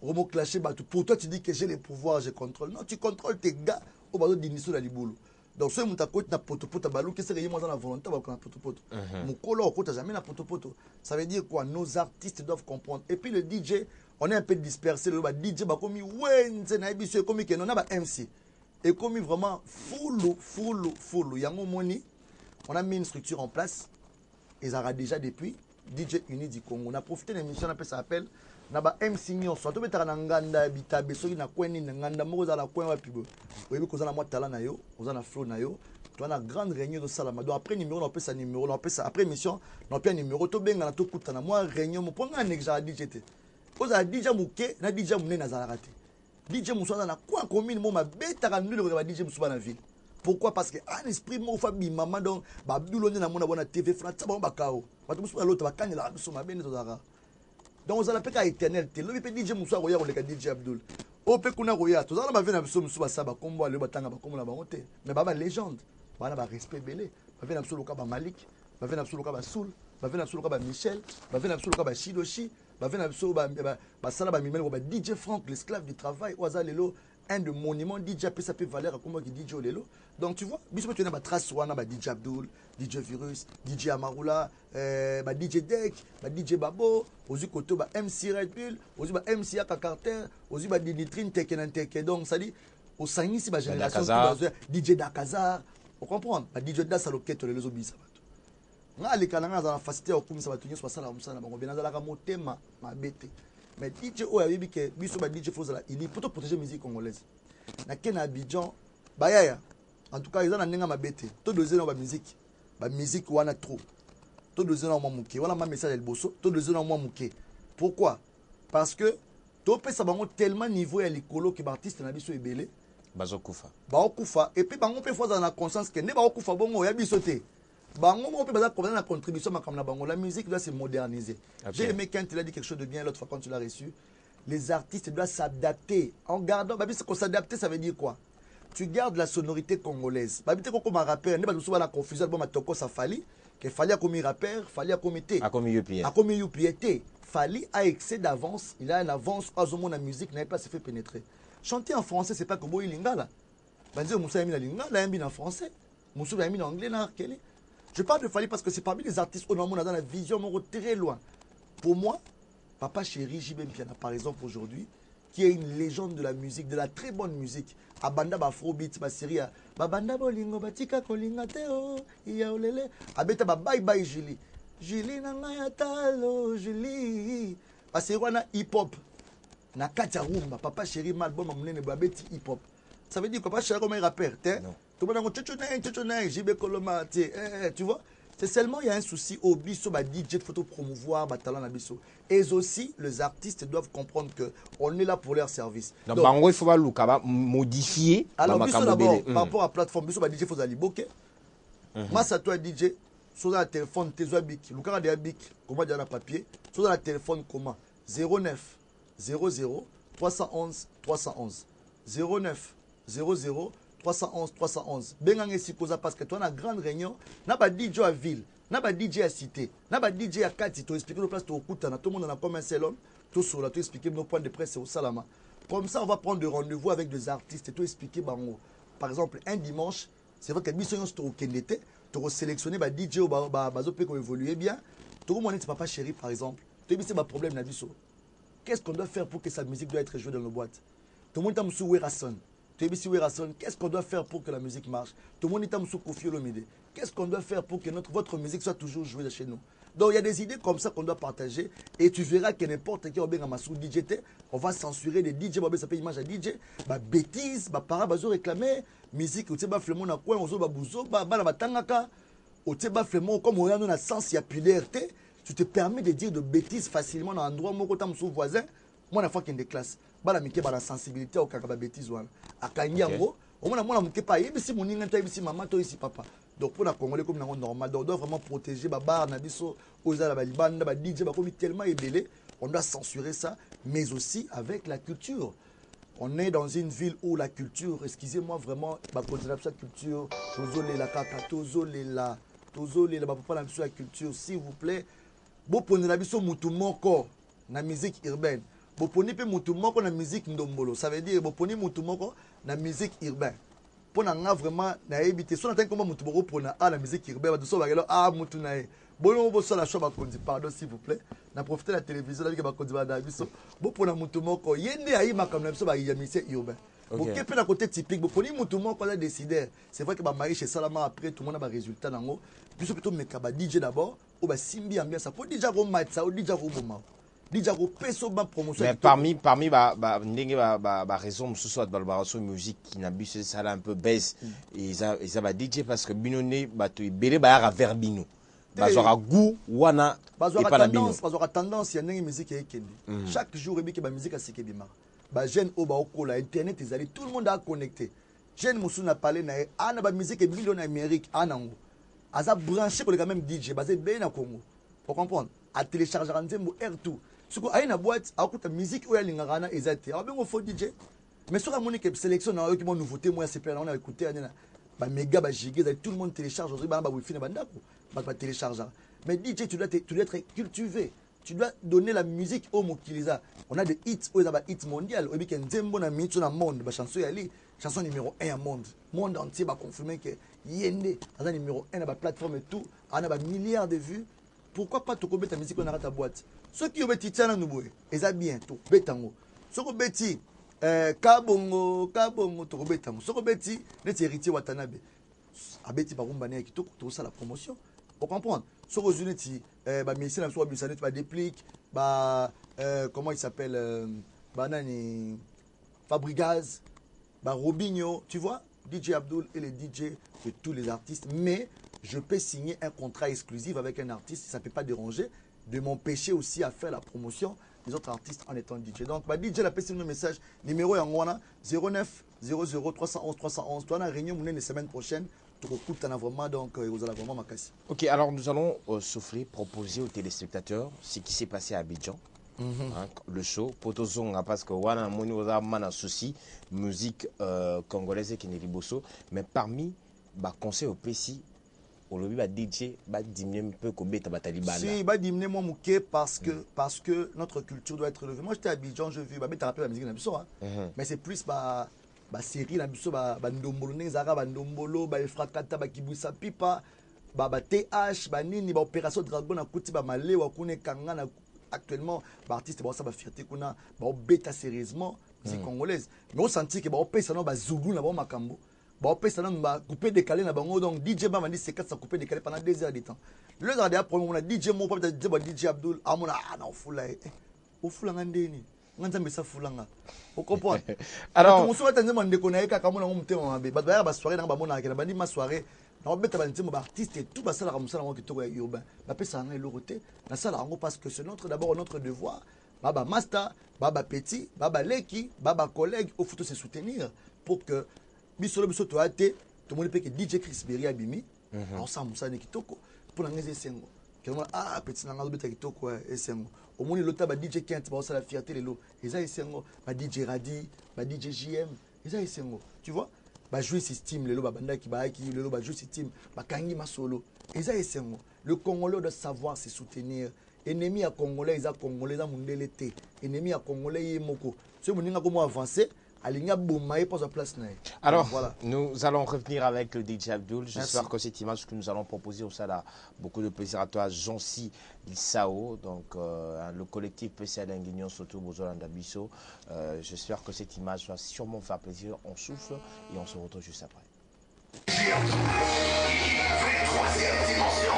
B: on m'a clashé, pour toi, tu dis que j'ai les pouvoirs, je contrôle. Non, tu contrôles tes gars au bas d'initier la liboulou. Donc, si tu as un potopoto, qu'est-ce que c'est dans la volonté d'avoir un potopoto? Mon colo, tu n'as jamais un potopoto. Ça veut dire quoi? Nos artistes doivent comprendre. Et puis le DJ, on est un peu dispersé. Le DJ, comme il on a un MC. Et comme vraiment full. Yango Moni, on a mis une structure en place. Ils ont déjà depuis DJ Uni du Congo. On a profité d'une émission, ça s'appelle Naba MC Nyon. Soit tu peux être en Nganda, Bitabe, soit na Kweni, Nganda, moi, dans la Kwen, Wapibo. Vous voyez que vous avez moi talent, vous avez flow, tu as une grande réunion de Salama. Donc après numéro, on appelle ça numéro, on appelle ça après émission, on appelle numéro. Tu bien, on a tout coûté. Moi, réunion, mon point, un exemple DJ. Vous avez DJ Mouké, na DJ Mouné, na Zalaraté. DJ Moussa, na quoi commune, moi, ma bête à ramener le DJ Moussa dans la ville. Pourquoi? Parce que un esprit, moi, famille, maman, donc, Babylone, na mon abonné TV, flat, ça va, bakao. Parce que l'autre, va canner la sur ma bête, donc vous allez pas éternel. Le DJ Moussa, regarde le DJ Abdul. Au Pekuna Roya, tout ça, on va venir à Moussa Saba, comme moi, le batanga, comme la baronté. Mais bah, légende, bah, on a respect belé. Va venir à Moussa Malik, va venir à Moussa Soul, va venir à Moussa Michel, va venir à Moussa Shidoshi, va venir à Moussa Salaba Mimel, DJ Franck, l'esclave du travail, Oaza Lelo, un de monuments, DJ PSAP Valère, comme qui DJ Lelo. Donc tu vois, bisous, tu as une trace, on a DJ Abdul, DJ Virus, DJ Amarula, DJ Deck, DJ Babo, aussi côté MC Red Bull, aussi MC Aka Carter, aussi Dinitrine Teken Teke. Donc ça dit, au sein ici, ma génération, DJ Dakazar, on comprend, DJ Da Saloquette, les obis. Nga les canards dans la facilité au comme ça va tenir soit ça là on s'en a bon bien dans la ramoté ma bête. Mais DJ o a dit que biso ba DJ Foza il est pour protéger musique congolaise. Na Ken Abidjan bayaya. En tout cas ils ont na nenga ma bête. Tout deuxième ba musique wana trop. Tout deuxième moi muké. Voilà ma message el bosso. Tout deuxième moi muké. Pourquoi? Parce que to pe ça bango tellement niveau ya likolo que artiste na biso ebele
A: bazokufa.
B: Baokufa et puis bango pe Foza na conscience que ne baokufa bongo ya biso te. Bango on peut pas comprendre la contribution comme la bango. La musique doit se moderniser. Okay. J'ai aimé quand il a dit quelque chose de bien l'autre fois quand tu l'as reçu. Les artistes doivent s'adapter. En gardant, bah, qu'on s'adapter, ça veut dire quoi? Tu gardes la sonorité congolaise. Bah, tu comme un rappeur, ne pas souvent la confusion. Bon, ma toko ça fallait que fallait comme un rappeur, fallait comme été.
A: À comme UPI.
B: À comme UPI. Fallait à excès d'avance. Il a une avance. À ce moment la musique n'avait pas se fait pénétrer. Chanter en français, c'est pas comme il lingala. Bah, dire Moussa Yami la lingala, il en français. Moussa Yami en anglais, là, quel est? Je parle de Fally parce que c'est parmi les artistes où on a dans la vision très loin. Pour moi, Papa Chéri, JB Mpiana, par exemple, aujourd'hui, qui est une légende de la musique, de la très bonne musique. Abanda Afrobeat, ma série, Babanda Bolingo, Batika Kolinga Teo, Iaolele, Abeta Bye Bye Julie. Julie Nangaya Talo, Julie. Parce que on a hip-hop. Na Katia Rumba, Papa Chéri, Malbon, Mamouné, Babeti hip-hop. Ça veut dire que Papa Chéri, comme un rappeur, tout le monde a JB Koloma, tu vois. C'est seulement il y a un souci au biso, DJ de photo promouvoir, talent na biso. Et aussi, les artistes doivent comprendre qu'on est là pour leur service.
A: Donc, il faut modifier.
B: Alors, biso d'abord, par rapport à la plateforme, biso DJ faut aller bokeh. Moi, ça toi DJ, sur le téléphone, tes bic, le cas de bic, comment dire na papier, sur le téléphone comment 09 00 311 311 09 00 311 311 bengange sikoza parce que toi na grande réunion na ba DJ à ville na ba DJ à cité na ba DJ à kati to expliquer nos places to okutana tout le monde na comme un seul homme tout sur là to expliquer nos points de presse au Salama. Comme ça on va prendre des rendez-vous avec des artistes et to expliquer bango. Par exemple un dimanche c'est vrai que mission to okendete to sélectionner ba DJ au bazo pe ko évoluer bien. To mon papa chéri par exemple. To c'est ma problème na biso. Qu'est-ce qu'on doit faire pour que sa musique doit être jouée dans nos boîtes? Tout le monde est sous Werason. Qu'est-ce qu'on doit faire pour que la musique marche? Tout le monde est sous Kofi Olomide. Qu'est-ce qu'on doit faire pour que votre musique soit toujours jouée chez nous? Donc il y a des idées comme ça qu'on doit partager. Et tu verras que n'importe qui on va censurer les DJ. Ça fait image à DJ. Bêtises, para bazo réclamer. Musique, tu sais, flemon na coin, ozo babuzo, bala batangaka. Tu sais, flemon, comme on a un sens, il y a puberté. Tu te permets de dire de bêtises facilement dans un endroit où tu es voisin. Moi, la fois qu'il y a des classes, il y a la sensibilité au cas de bêtises. À Kanyango, on a pas ici mon ingénieur, ici maman, toi ici papa. Donc pour la Congolais comme normal, on doit vraiment protéger Babar, Nabiso, Oza, la Baliban, la DJ, comme tellement ébélé, on doit censurer ça, mais aussi avec la culture. On est dans une ville où la culture, excusez-moi vraiment, la culture, tozole la kaka, tozole la papa la culture, s'il vous plaît. Bon pour la biso mutu moko na musique urbaine. Bon pour pe mutu moko na musique ndombolo. Ça veut dire bon pour mutu moko na musique urbaine. Pour na vraiment na éviter. So na tant comment mutu moko pour na la musique urbaine. Ba so ba mutu na e. Bon bo so la choix ba kondi pardon s'il vous plaît. Na profiter la télévision avec ba kondi ba na biso. Bon pour na mutu moko yende ayi makam na biso ba musique urbaine. Ok. Bon kepe na côté typique. Bon pour mutu moko la décider. C'est vrai que ba mari chez Salama après tout le monde a ba résultat nango. Biso plutôt mekaba DJ d'abord. Ba simbi ambiance pour déjà ko matsa ou déjà ko boma déjà ko peso ba promotion.
A: Mais parmi ndenge ba raison mususu at balbaraso musique qui n'a bu ça là un peu baisse et ça va DJ parce que binone bato ibele ba ya vers bino bazora goût wana et pas la bino
B: bazora tendance ya ndenge musique ya kendi chaque jour ebiki ba musique asike bima ba jeune o ba okola internet ezali tout le monde a connecté jeune musu na parler na ana ba musique million Amérique anango Aza branché pour les même DJ, basé bien à Congo. Pour comprendre, à télécharger un Nzembo R2. Ce qu'on a une boîte, à écouter la musique où il y a des exacts. Alors bien on faut DJ. Mais sur la monique sélection, on a eu une nouveauté, moi c'est on a écouté, bah méga, bah giga, tout le monde télécharge aujourd'hui, bah wifi na banda ko, bah télécharger. Mais DJ tu dois être cultivé. Tu dois donner la musique au Mokiliza. On a des hits, on a des hits mondiaux. On a des Nzembo na minute na monde, bah chanson yali, chanson numéro 1 à monde. Monde entier va confirmer que Yende, on a numéro 1 à la plateforme et tout, on a des milliards de vues. Pourquoi pas te mettre ta musique on a ta boîte? Ceux qui ont bêti tiens nous boy, ils a bien tout, bétango. Ceux qui ont bêti kabongo to bétango. Ceux qui ont bêti les héritiers Watanabe. A bêti par rumba qui tout ça la promotion. Pour comprendre. Ceux qui ont unité bah mais ici la soit bisanet bah déplique bah comment il s'appelle banani Fabrigaz bah Robinho, tu vois? DJ Abdul et les DJ de tous les artistes, mais je peux signer un contrat exclusif avec un artiste, ça ne peut pas déranger, de m'empêcher aussi à faire la promotion des autres artistes en étant DJ. Donc, bah, DJ, la PC, le message, numéro 09 00 311 311. Toi, on a réunion la semaine prochaine, tu recoupes vraiment, donc vous allez vraiment m'acasser.
A: Ok, alors nous allons souffler, proposer aux téléspectateurs ce qui s'est passé à Abidjan. Le show potozonga parce que wana moni oza mana souci musique congolaise qui n'est riboso mais parmi ba conseil au PC au lobby ba DJ ba diminuer un peu ko beta batalibana
B: si ba diminuer moi mouké parce que notre culture doit être élevée. Moi j'étais à Abidjan, je vis ba beta rappel la musique na biso mais c'est plus ba série na biso ba ndombolo nzara ba ndombolo ba frakata ba kibusa pipa ba TH ba nini ba opération dragon na kuti ba malewa kune kangana. Actuellement, l'artiste ça va fierté qu'on a bêta sérieusement musique congolaise mais on sentit que on paye ça non zoulou na makambo on paye ça non couper décalé na bango donc DJ ba mandi c'est 400 couper décalé pendant 2 heures de temps le jour de après on a DJ mo pas DJ Abdul amona na fula o fula ngandeni nganza ça fulanga on comprend alors on se va tellement déconner ka kamona mutema mabe ba soirée na ba mona ka bandi ma soirée on beta ba ntimo ba artiste et tout ba sala comme ça na kitoko ya urbain ba pesa nga eloroté na sala ngo parce que c'est d'abord notre devoir baba master baba petit baba leki baba collègue au faut se soutenir pour que bisolo biso to ate tout le monde peut que DJ Chris Berry abimi ensemble ça ne kitoko pour nga esengo kelma petit na nga beta kitoko esengo au monde lota ba DJ Kent ba sala fierté lelo eza esengo ba DJ Radi ba DJ JM eza esengo tu vois jouer système lelo babanda qui ba qui lelo ba jouer système ba kangi masolo eza esengo. Le Congolais doit savoir se soutenir. Ennemi à Congolais, ils a Congolais à mundele te. Ennemi à Congolais yemoko. Ce moninga comment avancer, alinga bomaye pour sa place nae.
A: Alors
B: voilà.
A: nous allons revenir avec le DJ Abdul. J'espère
B: Merci.
A: que cette image que nous allons proposer au Sada beaucoup de plaisir à toi, Jonsi Lissao, donc le collectif PCA d'Inguignon Soto Bozolanda Bisso. J'espère que cette image va sûrement faire plaisir. On souffle et on se retrouve juste après.
C: Troisième dimension.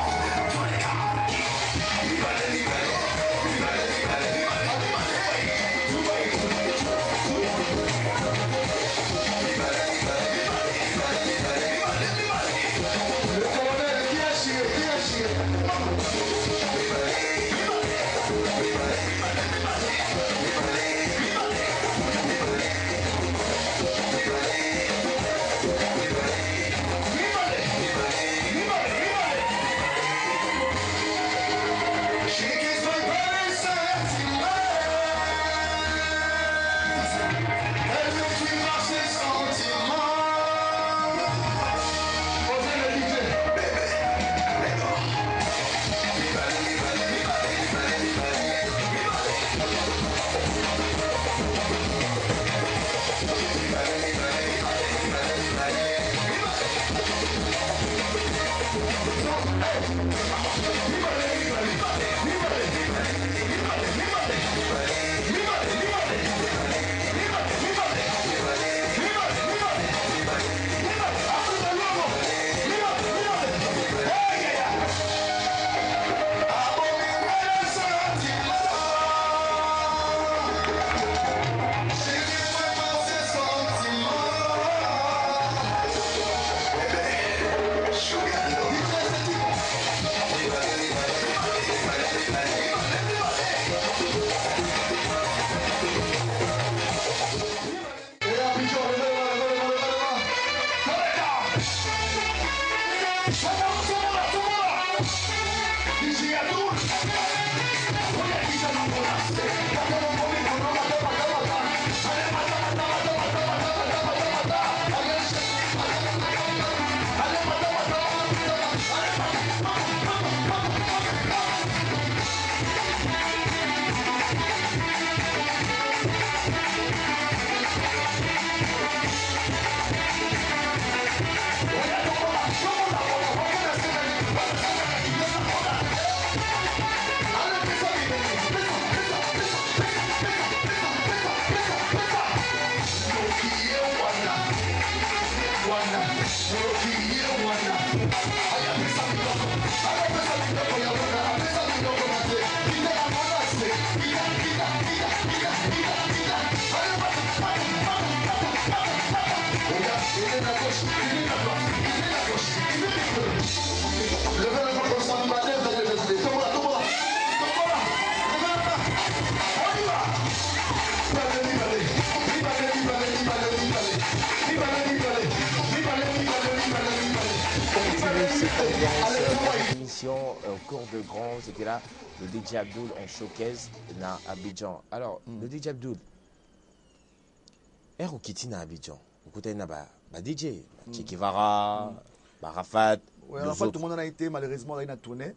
A: Au cours de grand, c'était là le DJ Abdul en showcase à Abidjan. Alors, le DJ Abdul, est où à Abidjan? Écoutez, il y a DJ, Chikivara, Rafat.
B: Ouais, Rafat, tout le monde a été malheureusement il a tourné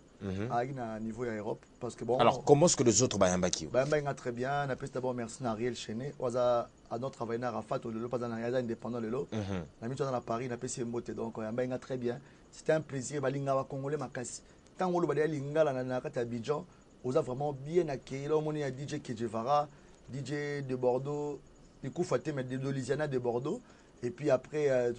B: à un niveau de l'Europe. Parce que bon.
A: Alors, comment est-ce que les autres Bayambaki?
B: Bayamba très bien. On a d'abord merci à Ariel Chené. On a notre travail à Rafat, le pas dans indépendant le lot. On a mis dans Paris, on a passé une beauté. Donc, Bayamba très bien. C'était un plaisir. Balinga Congolais Makasi. Tant que le Linga la Nakata Abidjan, on a vraiment bien accueilli. Là, on a DJ Kejevara, DJ de Bordeaux, du coup, Faté, mais de Louisiana de Bordeaux. Et puis après,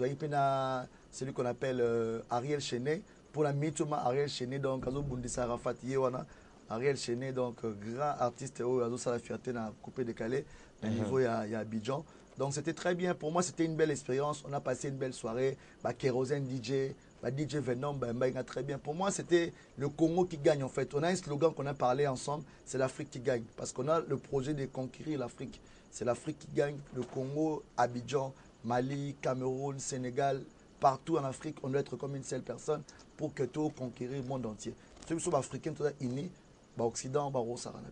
B: celui qu'on appelle Ariel Chené. Pour la Mitoma, Ariel Chené, donc, Azo Bundisa Rafat Yewana. Ariel Chené, donc, grand artiste, Azo Salafierté, dans coupé décalé, au niveau, il y a Abidjan. Donc, c'était très bien. Pour moi, c'était une belle expérience. On a passé une belle soirée. Kérosène DJ. DJ Venom, très bien. Pour moi, c'était le Congo qui gagne en fait. On a un slogan qu'on a parlé ensemble, c'est l'Afrique qui gagne. Parce qu'on a le projet de conquérir l'Afrique. C'est l'Afrique qui gagne. Le Congo, Abidjan, Mali, Cameroun, Sénégal, partout en Afrique, on doit être comme une seule personne pour que tout conquérir le monde entier. Ceux qui sont africains, tout unis, Occident, Sarana,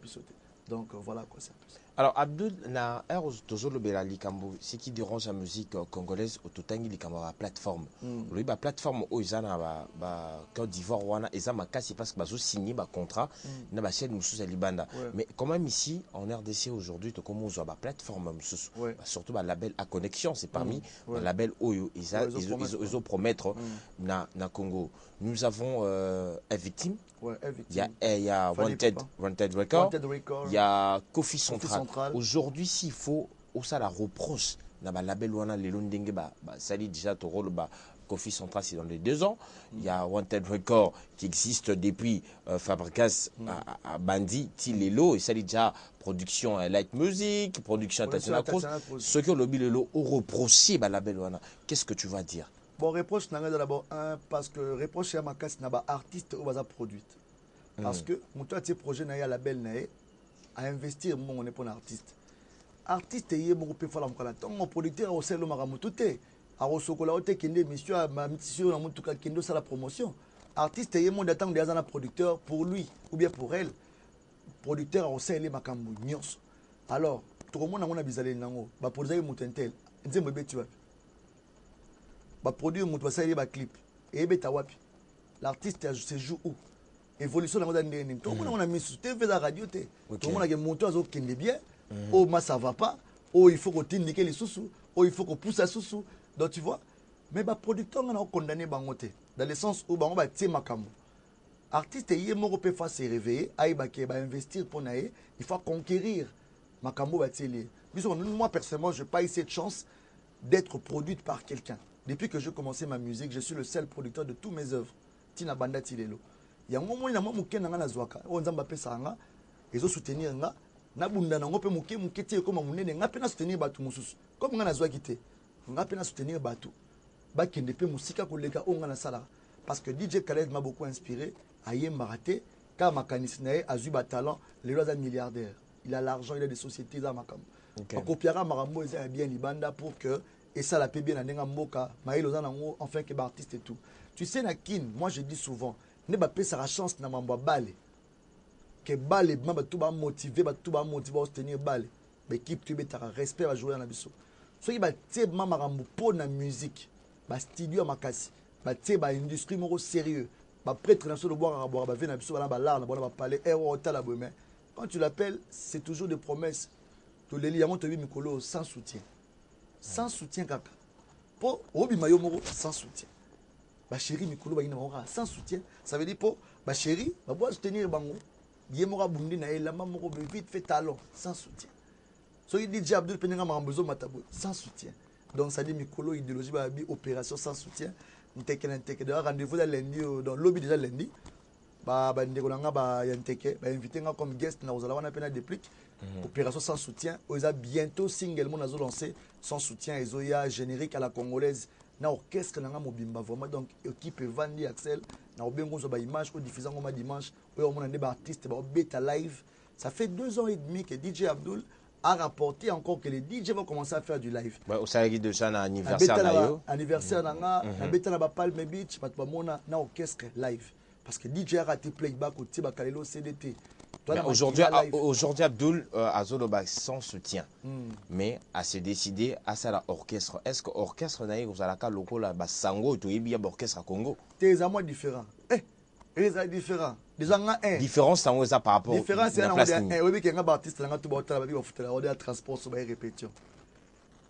B: donc voilà quoi c'est un peu ça.
A: Alors, Abdul, na toujours le Belali Kambo, ce qui dérange la musique congolaise, au totangi li kamba plateforme. Le ba plateforme au izana ba Côte d'Ivoire wana ezama kasi parce que bazo signé ba contrat na ba chaîne mususu libanda. Mais quand même ici en RDC aujourd'hui, to comme on ba plateforme mususu, surtout ba label à connexion, c'est parmi les labels Oyo ils ont promettre na Congo. Nous avons un victime. Il y a Wanted Record. Il y a Kofi Central. Aujourd'hui, s'il faut, ça la reproche. Dans le label wana le londenge ça dit déjà ton rôle Kofi Central c'est dans les 2 ans. Il y a Wanted Record qui existe depuis Fabricas à Bandi, Tilelo et ça dit déjà production light music, production internationale. Ce que le bilelo au reproché le label wana. Qu'est-ce que tu vas dire?
B: Bon, reproche n'a d'abord parce que reproche à ma casse n'a pas artiste ou pas produit. Parce que mon projet n'a pas label n'a à investir mon est pour un artiste. Artiste est mon peu fort mon producteur au sel maramoutouté à Rosokola ote kende monsieur à ma mission dans mon tout cas kendo ça la promotion. Artiste est mon d'attendre des un producteur pour lui ou bien pour elle. Producteur au sel makambu nyos. Alors tout le monde a mon abizalé nango ba produire mutentel nzembe betu wapi ba produire mutu ba sali ba clip et beta wapi l'artiste se joue où évolution dans ndeni tout le monde a mis sur TV la radio tout le monde a monté azo kende bien oh moi ça va pas oh il faut qu'on t'indique les sous oh il faut qu'on pousse à sous donc tu vois mais ba producteur on a condamné bangote dans le sens où bango ba tie makambo artiste yé moko peut faire se réveiller aïba ke ba investir pour naé il faut conquérir makambo ba tie moi personnellement je pas eu cette chance d'être produite par quelqu'un depuis que j'ai commencé ma musique je suis le seul producteur de tous mes œuvres tina banda tilelo ya ngomo na mo mukena nga na zwaka o nzamba pesa nga ezo soutenir nga na bunda na ngope muke tie comme munene nga pe na soutenir batu mususu comme nga na zwaki te nga pe na soutenir batu ba kende pe musika koleka o nga na sala parce que DJ Khaled m'a beaucoup inspiré aye maraté ka makanisi na azu ba talent les lois milliardaire il a l'argent il a des sociétés za makam kopiara marambo eza bien libanda pour que et ça la paie bien na mboka maïlo za nango enfin que ba artiste et tout tu sais na kin moi je dis souvent ne ba pe sa chance na mambo balé que balé ba tout ba motiver ba soutenir balé l'équipe tu beta respect va jouer na biso so ki ba tie mama rambo pour na musique ba studio makasi ba tie ba industrie moko sérieux ba prêtre na so de boire ba vena biso ba l'art na ba parler héros tala bomé quand tu l'appelles c'est toujours des promesses to les liamont to bi mikolo sans soutien kaka po obi mayo moko sans soutien ba chéri mikolo ba ina moko sans soutien ça veut dire po ba chéri ba boire soutenir bango yé moko bundi na elamba moko vite fait talent sans soutien so il dit Abdul penenga makambozo matabo sans soutien donc ça dit mikolo idéologie ba bi opération sans soutien nteke de rendez-vous dans lundi dans lobby déjà lundi ba ndeko nga ba yanteke ba invité nga comme guest na ozala wana pena déplique opération sans soutien oza bientôt single mon azo lancé sans soutien ezoya générique à la congolaise na orchestre nga mobimba vraiment donc équipe Vandi Axel na obengo zo ba image au diffusant ngoma dimanche oyo mona ndeba artiste ba beta live ça fait 2 ans et demi que DJ Abdul a rapporté encore que les DJ vont commencer à faire du live.
A: Au Salagi de ça, anniversaire d'ailleurs.
B: Anniversaire d'anga, na ba Palme Beach, bat ba mona na orchestre live. Parce que DJ a raté playback au Tiba Kalelo CDT.
A: Aujourd'hui, Abdul Azoloba sans soutien. Mais à se décider à ça l'orchestre. Est-ce que l'orchestre n'a pas loco la Sango et tout orchestre à Congo?
B: T'es à moi différent. C'est différent.
A: Différence par rapport
B: différence c'est un oui qui est artiste là tout bota ba foutre la ordre transport so ba répétition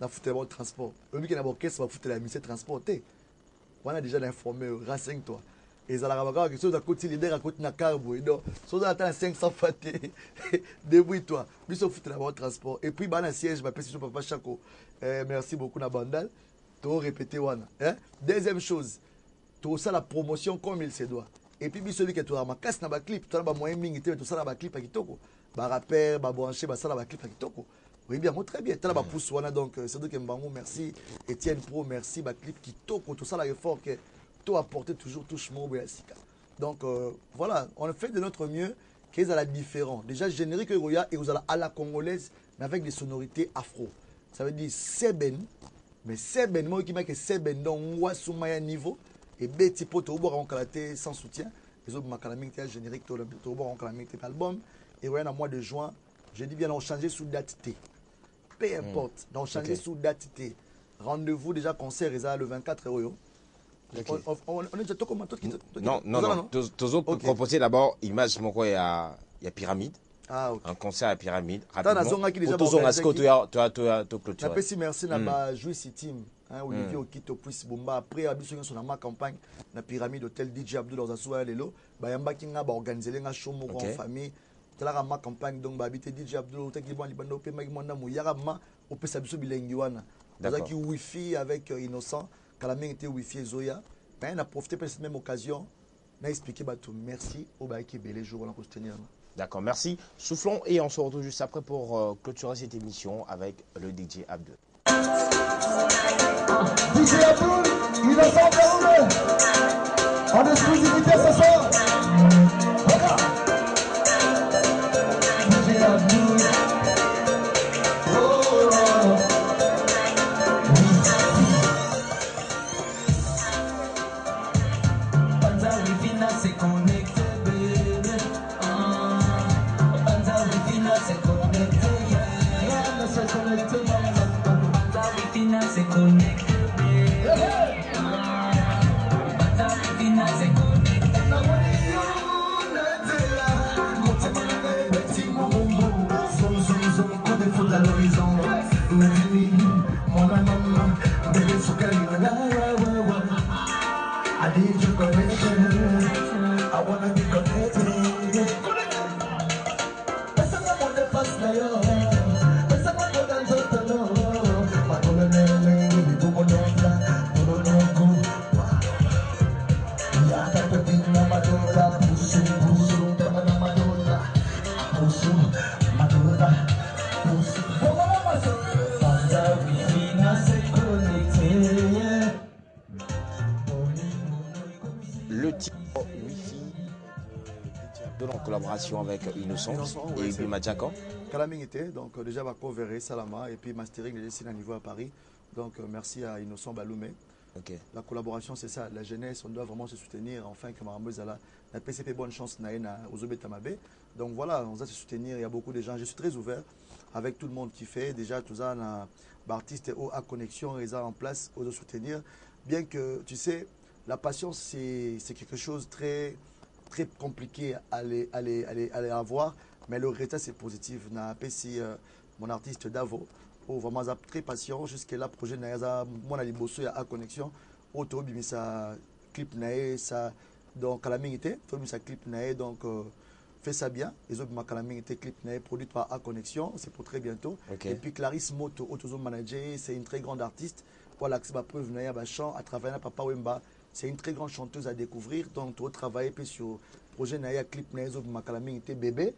B: la foutre le transport oui qui na orchestre ba foutre la musique transporter on a déjà informé renseigne-toi et ça la ba que chose à côté leader à côté na carbo et donc so ça attend 500 faté débrouille-toi biso foutre la transport et puis ba na siège ba pesi papa Chako merci beaucoup na bandal to répéter wana deuxième chose tout ça la promotion comme il se doit. Et puis celui qui est ma casse na ba clip to ba moyen mingi te to ça na ba clip kitoko ba rappeur ba brancher ba ça na ba clip kitoko oui bien très bien tala ba pousse wana donc c'est donc Mbango merci Etienne Pro merci ba clip kitoko tout ça la effort que to apporter toujours touchement au sika donc voilà on fait de notre mieux qu'ils a la différent déjà générique roya et vous allez à la congolaise mais avec des sonorités afro ça veut dire seben mais seben moi qui m'a que seben donc wa soumaya niveau et beti poto obo rankalaté sans soutien les autres makalaming générique to obo rankalating album et ouais en mois de juin Je dis bien, on change sous date T. Peu importe, on change sous date T. Rendez-vous déjà concert le 24 euros. On est déjà tout comme tout qui.
A: Non. Toujours proposer d'abord image mon il y a pyramide.
B: Ah, ok.
A: Un concert à pyramide.
B: Rapidement.
A: Merci
B: merci na Juicy Team. Olivier Okito puisse bomba après abiso sur ma campagne na pyramide hôtel DJ Abdou dans Asoua lelo bayamba kinga ba organiser nga show moko en famille tala ma campagne donc ba habiter DJ Abdou taki bon libanda pe magi mona mu yara ma opesa biso bilengi wana qui wifi avec Innocent kala mingi était wifi Zoya mais on a profité de cette même occasion na expliquer bato merci au ba qui belé jour on a soutenir.
A: D'accord, merci. Soufflons et on se retrouve juste après pour clôturer cette émission avec le DJ Abdou.
D: DJ Abdou, il a son déroulé en exclusivité ce soir. Regarde. DJ Abdou.
A: En collaboration avec Innocent et puis Madjako.
B: Kalaming était donc déjà va couvrir Salama et puis mastering les ici à niveau à Paris. Donc merci à Innocent Baloumé. La collaboration c'est ça, la jeunesse on doit vraiment se soutenir enfin que Marambozala la PCP bonne chance naïna aux Obetamabe. Donc voilà, on doit se soutenir, il y a beaucoup de gens, je suis très ouvert avec tout le monde qui fait déjà tout ça artistes à connexion et ça en place aux soutenir bien que tu sais la passion c'est quelque chose très compliqué à aller avoir, mais le résultat c'est positif. Mon artiste Davo, vraiment très patient, jusqu'à là, projet Nayaza, mon alibosso à connexion, auto bimisa clip nae, ça, donc à la minute, tout bimisa clip nae, donc fait ça bien. Les autres ma clip nae produit par A Connexion, c'est pour très bientôt. Et puis Clarisse Moto, autozone manager, c'est une très grande artiste. Voilà, c'est ma preuve nae à chant à travers Papa Wemba. C'est une très grande chanteuse à découvrir. Donc, tu vas travailler sur le projet Naya Clip Naezo Makalaming était bébé.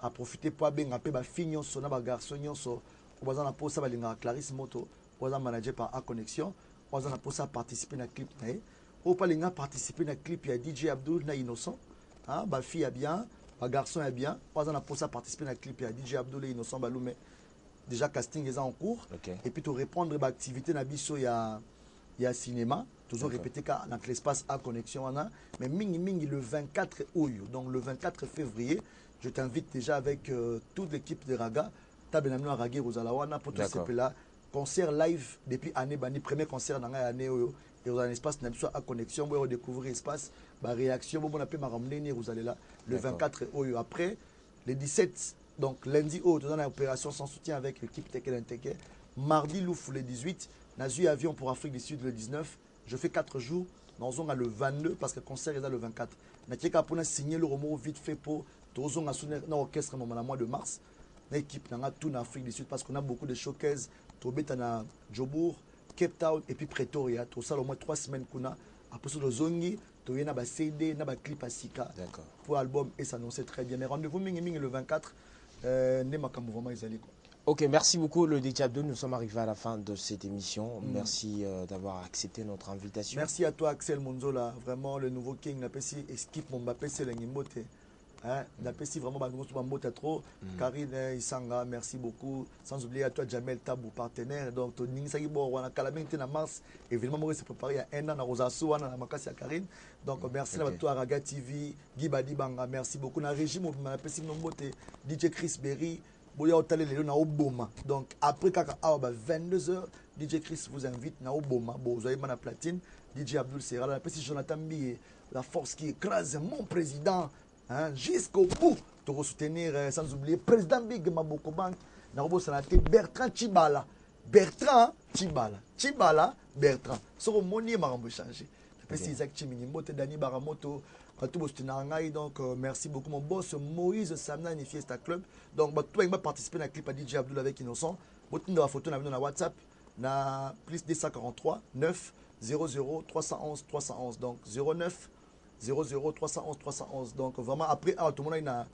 B: À profiter pour bien appeler ma fille, son garçon, son. On va en ça va Clarisse Moto. On va manager par A Connexion. On va en participer à clip Nae. On va participer à clip. Il y a DJ Abdou, na Innocent. Ma fille est bien, ma garçon est bien. On va en participer à clip. Il y a DJ Abdou, na Innocent Baloumé. Déjà casting est en cours. Et puis tu répondre à l'activité Nabiso, il y a cinéma. Toujours répété dans l'espace à connexion, mais mingi le 24 août, donc le 24 février, je t'invite déjà avec toute l'équipe de Raga, Tabenamino à Ragé Rosalawana pour tout ce là concert live depuis année bani premier concert dans l'année et dans l'espace à connexion où on découvrir l'espace, réaction, on appelle ma ramener vous allez là le 24 août après le 17 donc lundi haut dans l'opération sans soutien avec l'équipe Teke mardi Louf le 18 Nazu avion pour Afrique du Sud le 19. Je fais 4 jours, dans le 22 parce que le concert est là le 24. Je vais signer le roman vite fait pour l'orchestre dans le mois de mars. L'équipe n'a tout en Afrique du Sud parce qu'on a beaucoup de showcases. Tobeta Jobourg, Cape Town et puis Pretoria. Tout ça au moins 3 semaines qu'on a. Après sur le Zongi, tu as un CD, un clip à Sika pour l'album et ça annonce très bien. Mais rendez-vous le 24.
A: Ok, merci beaucoup le DJ Abdou. Nous sommes arrivés à la fin de cette émission. Merci d'avoir accepté notre invitation.
B: Merci à toi Axel Monzola, vraiment le nouveau king. Napesi équipe mon Mbappé c'est l'engimote. Napesi vraiment Mbappé trop. Karine Isanga, merci beaucoup. Sans oublier à toi Jamel Tabou partenaire. Donc ton Ningsagi Bo wana Calamité na mars. Évidemment moi c'est préparé il y a un an na Rosasso wana na makasi à Karine. Donc merci à toi Raga TV, Guy Badi Banga, merci beaucoup na régime Napesi Nombote, DJ Chris Berry. boya otale lelo na oboma. Donc après kaka awa 22h, DJ Chris vous invite na oboma. Bon, vous avez mana platine, DJ Abdul sera là, petit Jonathan Bié, la force qui écrase mon président, hein, jusqu'au bout. Pour soutenir sans oublier président Big Maboko Bank, na robo sanate Bertrand Chibala. Bertrand Chibala. Chibala Bertrand. Soro moni marambo changer. Petit Isaac Chimini, Mote Dani Baramoto. Donc, merci beaucoup, mon boss Moïse Samnani Fiesta Club. Donc, tu vas participer à la clip à DJ Abdul avec Innocent. Vous avez la photo dans WhatsApp, na plus 243 9 00 311 311. Donc, 09 00 311 311. Donc, vraiment, après, tout le monde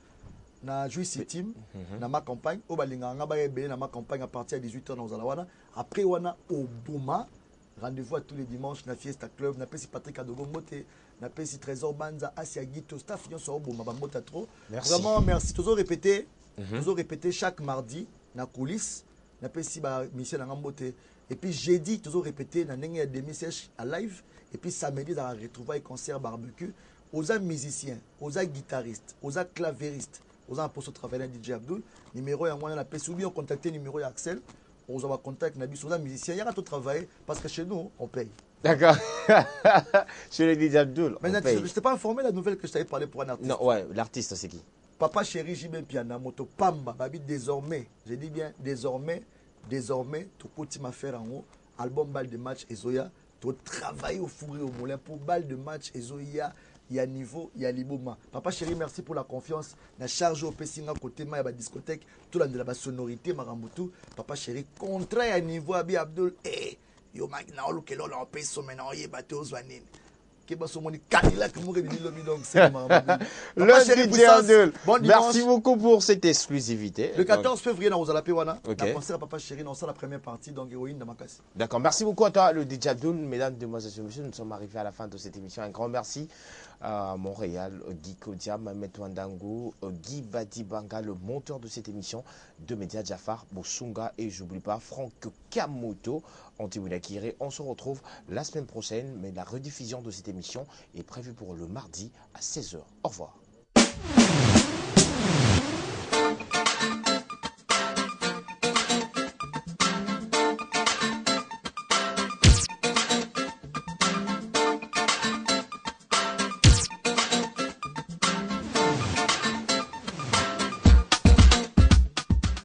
B: a joué ce team dans ma campagne. Au Balinga, dans ma campagne à partir de 18h dans Zalawana. Après, on a Oboma. Rendez-vous à tous les dimanches na Fiesta Club. Na pesi Patrick Adogo Mote. Na pesi Trésor Banza. Asia Guito. Staff. Yon so Oboma. Bambota trop. Vraiment, merci. Toujours répéter. Toujours répéter chaque mardi. Na coulisses. Na pesi ba Michel Angambote. Et puis jeudi. Toujours répéter. Na nenge demi sèche à live. Et puis samedi dans la retrouvaille concert barbecue. Aux musiciens. Aux guitaristes. Aux clavéristes. Aux apostres travailler DJ Abdul. Numéro et moi na pesi. Ou bien contacter numéro et Axel. On va contacter Nabi sur la musicien. Il y a tout travail parce que chez nous, on paye.
A: D'accord. Chez les DJ Abdul.
B: Mais je ne t'ai pas informé la nouvelle que je t'avais parlé pour un artiste.
A: Non, ouais, l'artiste, c'est qui?
B: Papa Chéri Jibé Piana, Moto Pamba, Babi, désormais, je dis bien désormais, tout petit m'affaire en haut, album balle de match Ezoya, tu travailles au four et au moulin pour balle de match Ezoya. Il y a niveau, il y a l'iboma. Papa Chéri, merci pour la confiance. Na charge au Pessinga côté ma la discothèque, tout la sonorité Marambutu. Papa Chéri, contrat à niveau Abi Abdul. Eh, yo magna olu kelo la paye somena ye bateau zwanine.
A: Merci beaucoup pour cette exclusivité.
B: Le 14 février, nous allons faire concert à Papa Chéri, dans la première partie d'Héroïne de Makassi.
A: D'accord, merci beaucoup à toi, le DJ Abdul. Mesdames, demoiselles et messieurs, nous sommes arrivés à la fin de cette émission. Un grand merci à Montréal, Guy Kodia, Mamet Wandango, Guy Badibanga, le monteur de cette émission, de Média Jafar, Bosunga et j'oublie pas Franck Kamoto, Antiwinakire. On se retrouve la semaine prochaine, mais la rediffusion de cette émission est prévue pour le mardi à 16h. Au revoir.